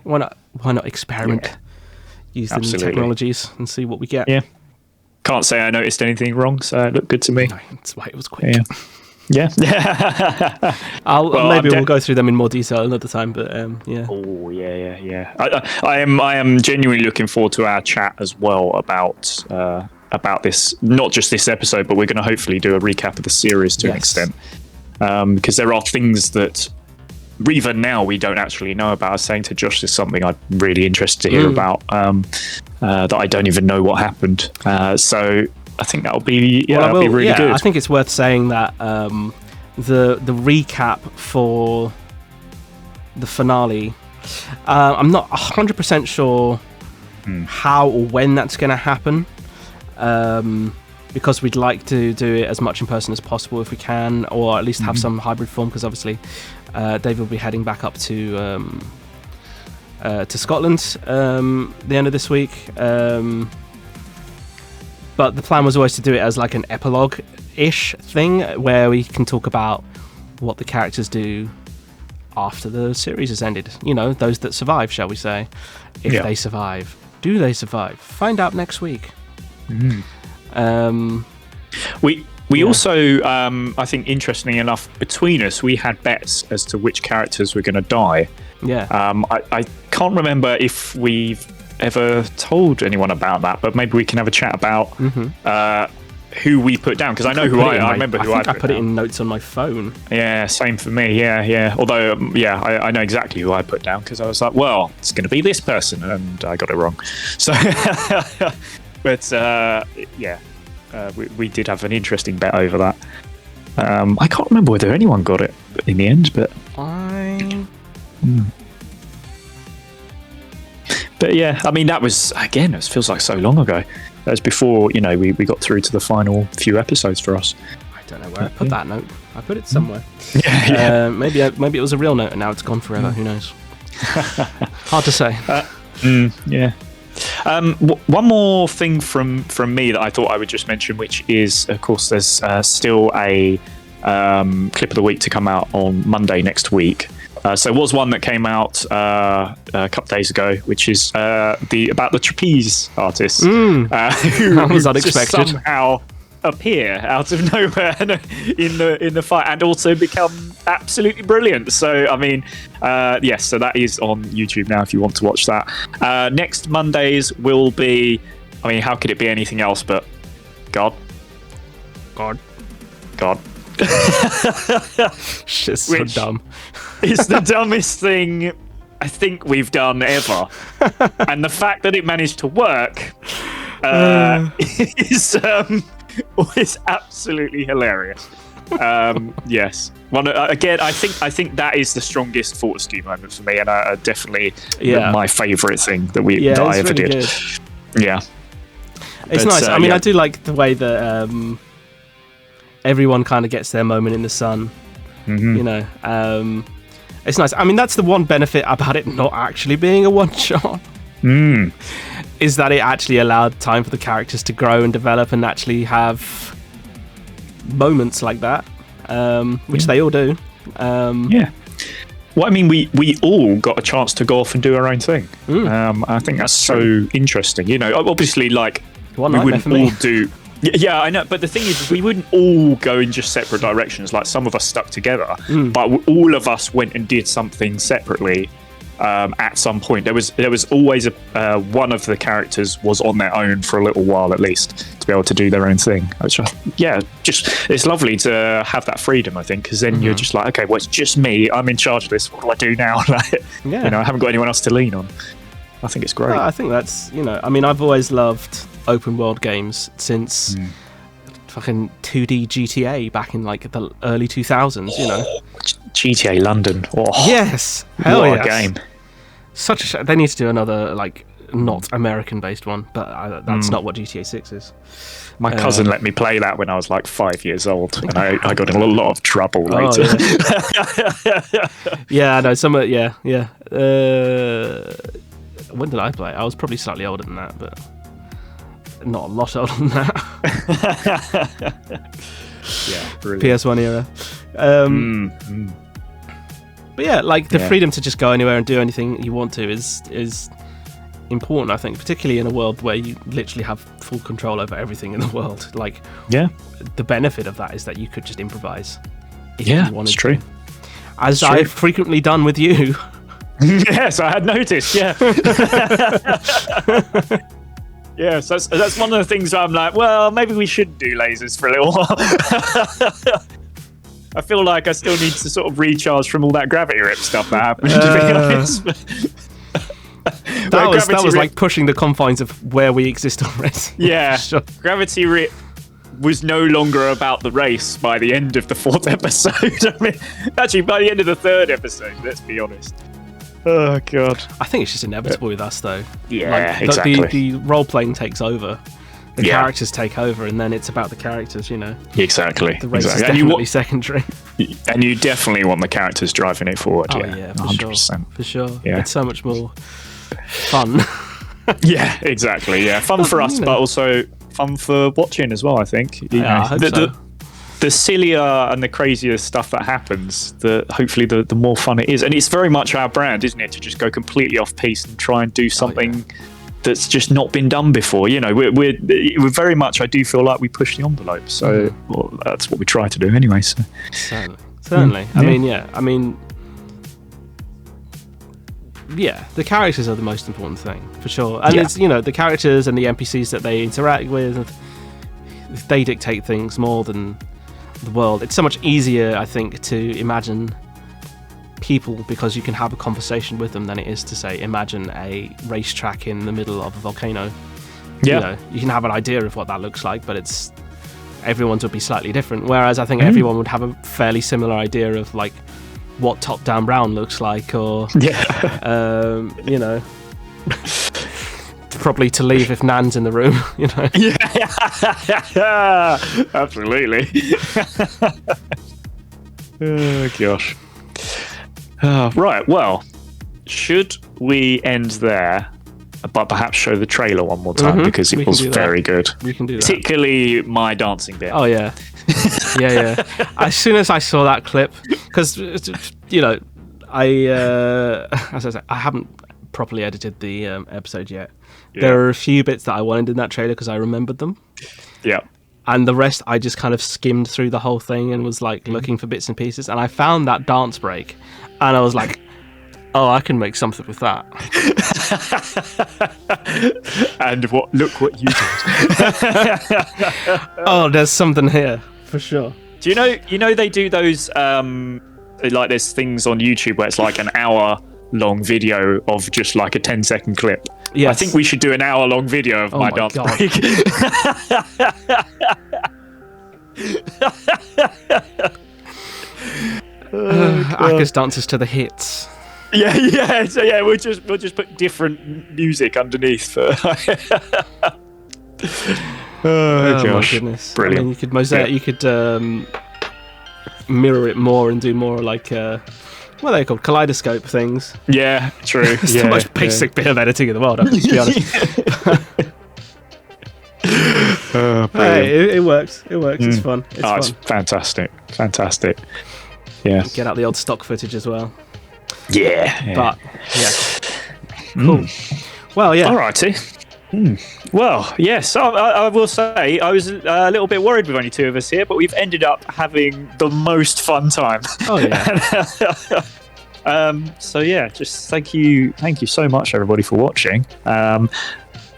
why not experiment? Use the new technologies and see what we get. Yeah. Can't say I noticed anything wrong, so it looked good to me. No, that's why it was quick. Yeah. We'll go through them in more detail another time, but yeah. Oh, yeah. I am genuinely looking forward to our chat as well about this, not just this episode, but we're going to hopefully do a recap of the series to an extent. Because there are things that even now we don't actually know about. I was saying to Josh, there's something I'm really interested to hear about that I don't even know what happened. So I think that'll be be really good. I think it's worth saying that the recap for the finale, I'm not 100% sure how or when that's going to happen, because we'd like to do it as much in person as possible if we can, or at least have some hybrid form, because obviously David will be heading back up to Scotland the end of this week. But the plan was always to do it as like an epilogue-ish thing, where we can talk about what the characters do after the series has ended. Those that survive, shall we say. If they survive. Do they survive? Find out next week. We also, I think, interestingly enough, between us, we had bets as to which characters were going to die. Yeah. I can't remember if we've ever told anyone about that, but maybe we can have a chat about who we put down, because I know who I remember who I put it in notes on my phone. Yeah, same for me. Yeah. Although, I know exactly who I put down, because I was like, well, it's going to be this person, and I got it wrong. So, but we did have an interesting bet over that. I can't remember whether anyone got it in the end, but But yeah, I mean, that was, again, it feels like so long ago. That was before, we got through to the final few episodes for us. I don't know where I put that note. I put it somewhere. Maybe it was a real note and now it's gone forever. Who knows? Hard to say. Yeah. One more thing from me that I thought I would just mention, which is, of course, there's still a clip of the week to come out on Monday next week. So there was one that came out a couple of days ago, which is about the trapeze artist who was unexpected. Just somehow appear out of nowhere in the fight and also become absolutely brilliant. So I mean, yes, so that is on YouTube now if you want to watch that. Next Mondays will be, I mean, how could it be anything else but God. Shit's so dumb. It's the dumbest thing I think we've done ever, and the fact that it managed to work is absolutely hilarious. Yes, again, I think that is the strongest Fortescue moment for me, and definitely my favourite thing that I ever did. Good. Yeah, it's nice. I mean, I do like the way that everyone kind of gets their moment in the sun. It's nice. I mean, that's the one benefit about it not actually being a one shot. Is that it actually allowed time for the characters to grow and develop and actually have moments like that, which they all do. Well, I mean, we all got a chance to go off and do our own thing. I think that's so interesting. Obviously, like, we wouldn't all do. Yeah, I know, but the thing is, we wouldn't all go in just separate directions. Like, some of us stuck together, but all of us went and did something separately at some point. There was always one of the characters was on their own for a little while at least to be able to do their own thing. Which, it's lovely to have that freedom, I think, because then you're just like, okay, well, it's just me. I'm in charge of this. What do I do now? I haven't got anyone else to lean on. I think it's great. I think that's, I mean, I've always loved open world games since fucking 2D GTA back in like the early 2000s, GTA London. Yes. Hell what yes. a game. They need to do another like not American-based one, but that's not what GTA 6 is. My cousin let me play that when I was like 5 years old, and I got in a lot of trouble later. Yeah, no, when did I play? I was probably slightly older than that, but not a lot older than that. Yeah, brilliant. PS1 era. But yeah, like the freedom to just go anywhere and do anything you want to is important, I think, particularly in a world where you literally have full control over everything in the world. Like, the benefit of that is that you could just improvise if you wanted it's true. to. As I've frequently done with you. Yes, I had noticed, yeah. Yes, that's one of the things where I'm like, well, maybe we should do lasers for a little while. I feel like I still need to sort of recharge from all that gravity rip stuff that happened, to be honest. That was like pushing the confines of where we exist already. Yeah, Sure. Gravity Rip was no longer about the race by the end of the 4th episode. I mean, actually, by the end of the 3rd episode, let's be honest. Oh, God. I think it's just inevitable with us, though. Yeah, exactly. The role-playing takes over. The characters take over, and then it's about the characters, you know. Exactly. The race is definitely secondary. And you definitely want the characters driving it forward. Oh, yeah, for 100%. For sure. Yeah. It's so much more fun. Yeah, exactly. Yeah, fun for us, but also fun for watching as well, I think. I hope so. The sillier and the crazier stuff that happens, hopefully the more fun it is. And it's very much our brand, isn't it, to just go completely off-piste and try and do something that's just not been done before. You know, we're very much, I do feel like we push the envelope. So that's what we try to do anyway. So. Certainly. Yeah, the characters are the most important thing, for sure. And it's, you know, the characters and the NPCs that they interact with, they dictate things more than the world. It's so much easier, I think, to imagine people because you can have a conversation with them than it is to, say, imagine a racetrack in the middle of a volcano. Yeah. You know, you can have an idea of what that looks like, but everyone's would be slightly different. Whereas I think everyone would have a fairly similar idea of, like, what top-down brown looks like, or you know, probably to leave if Nan's in the room, you know. Yeah, absolutely. Oh gosh. Right. Well, should we end there? But perhaps show the trailer one more time because it was very good. We can do that. Particularly my dancing bit. Oh yeah. Yeah. As soon as I saw that clip, because you know, as I said, I haven't properly edited the episode yet. Yeah. There are a few bits that I wanted in that trailer because I remembered them. Yeah. And the rest, I just kind of skimmed through the whole thing and was like looking for bits and pieces. And I found that dance break, and I was like, "Oh, I can make something with that." And look what you did. Oh, there's something here for sure. Do you know they do those like there's things on YouTube where it's like an hour-long video of just like a 10-second clip. Yes. I think we should do an hour-long video of my dance break. Ackerz dances to the hits. Yeah. So yeah, we'll just put different music underneath. For oh my goodness! Brilliant. I mean, you could mosaic. You could mirror it more and do more like what are they called? Kaleidoscope things. Yeah, true. It's the most basic bit of editing in the world, to be honest. Hey, it works. It works. It's fun. It's fun. It's fantastic. Yeah. Get out the old stock footage as well. Yeah. But yeah. Cool. Well, yeah. Alrighty. Well, yes, I will say I was a little bit worried with only two of us here, but we've ended up having the most fun time. Oh yeah. So yeah, just thank you so much, everybody, for watching.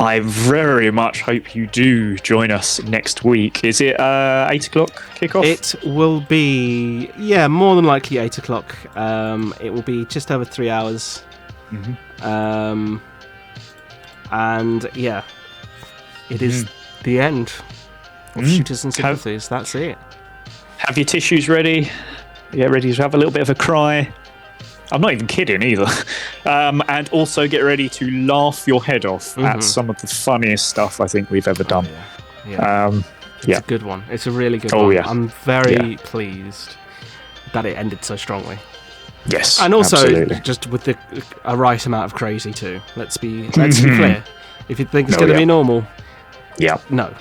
I very much hope you do join us next week. Is it 8 o'clock kickoff? It will be, more than likely 8 o'clock. It will be just over 3 hours. Mm-hmm. And yeah, it is the end of Shooters and Sympathies. That's it. Have your tissues ready. Get ready to have a little bit of a cry. I'm not even kidding either. And also get ready to laugh your head off at some of the funniest stuff I think we've ever done. It's a good one. It's a really good one. I'm very pleased that it ended so strongly. Yes, and also absolutely. just with a right amount of crazy too. Let's be clear. If you think it's going to be normal, no,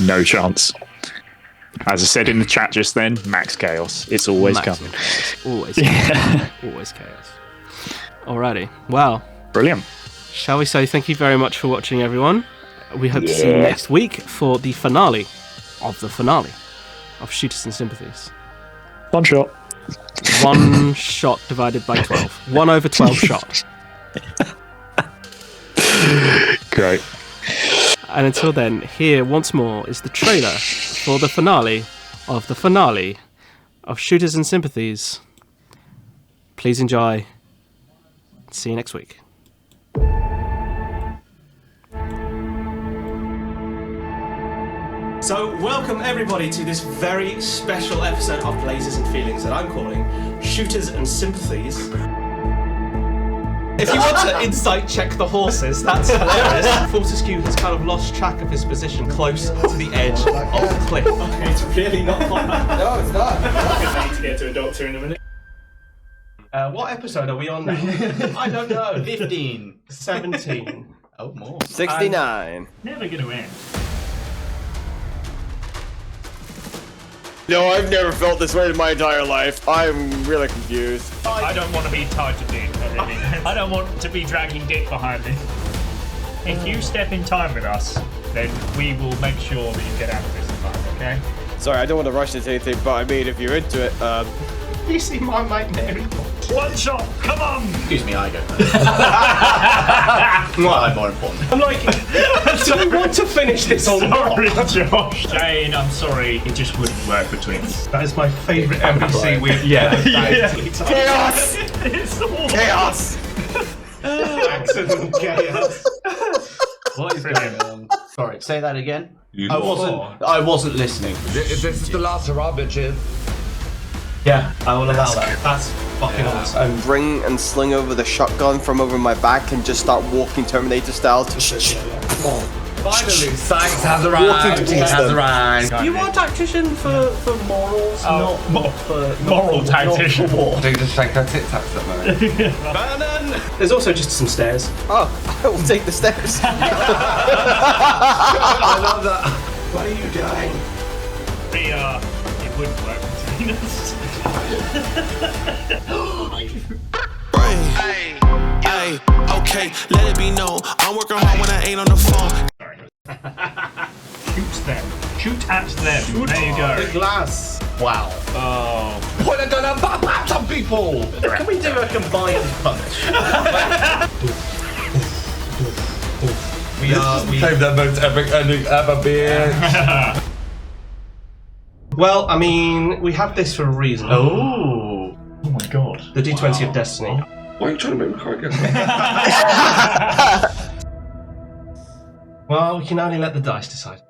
no chance. As I said in the chat just then, max chaos. It's always coming. Always chaos. Always chaos. Alrighty. Well, brilliant. Shall we say thank you very much for watching, everyone? We hope to see you next week for the finale of Shooters and Sympathies. One shot. One shot divided by 12. 1 over 12 shot. Great. And until then, here once more is the trailer for the finale of Shooters and Sympathies. Please enjoy. See you next week. So, welcome everybody to this very special episode of Blazers and Feelings that I'm calling Shooters and Sympathies. If you want to insight check the horses, that's hilarious. Fortescue has kind of lost track of his position close to the edge of the cliff. Okay, it's really not fun. No, it's not. I need to get to a doctor in a minute. What episode are we on now? I don't know. 15. 17. Oh, more. 69. Never gonna end. No, I've never felt this way in my entire life. I'm really confused. I don't want to be tied to Dick. I don't want to be dragging Dick behind me. If you step in time with us, then we will make sure that you get out of this in time, okay? Sorry, I don't want to rush into anything, but I mean, if you're into it, You see my mate Mary? One shot, come on! Excuse me, I go first. Well, I'm more important. I'm like, do we want to finish this or not? Sorry, Josh. Jane, I'm sorry, it just wouldn't work between us. That is my favourite NPC with chaos! It's all Chaos! accident chaos. What is going on? Sorry, say that again. I wasn't listening. This is the last hurrah, bitches. Yeah, I will allow that. That's fucking awesome. Bring and sling over the shotgun from over my back and just start walking Terminator style to Finally, Sykes has arrived. You are a tactician for morals, not for moral tactician. Not for war. They just shake their tic tacs at me. There's also just some stairs. Oh, I will take the stairs. I love that. What are you doing? It wouldn't work between us. Hey, okay, let it be known. I'm working hard when I ain't on the phone. Shoot them. Shoot at them. There you go. The glass. Wow. Oh. Point a gun and bap some people. Can we do a combined punch? This became the most epic ending ever, bitch. Well, I mean, we have this for a reason. Oh. Oh my god. The D20 of Destiny. Why are you trying to make me cry again? Well, we can only let the dice decide.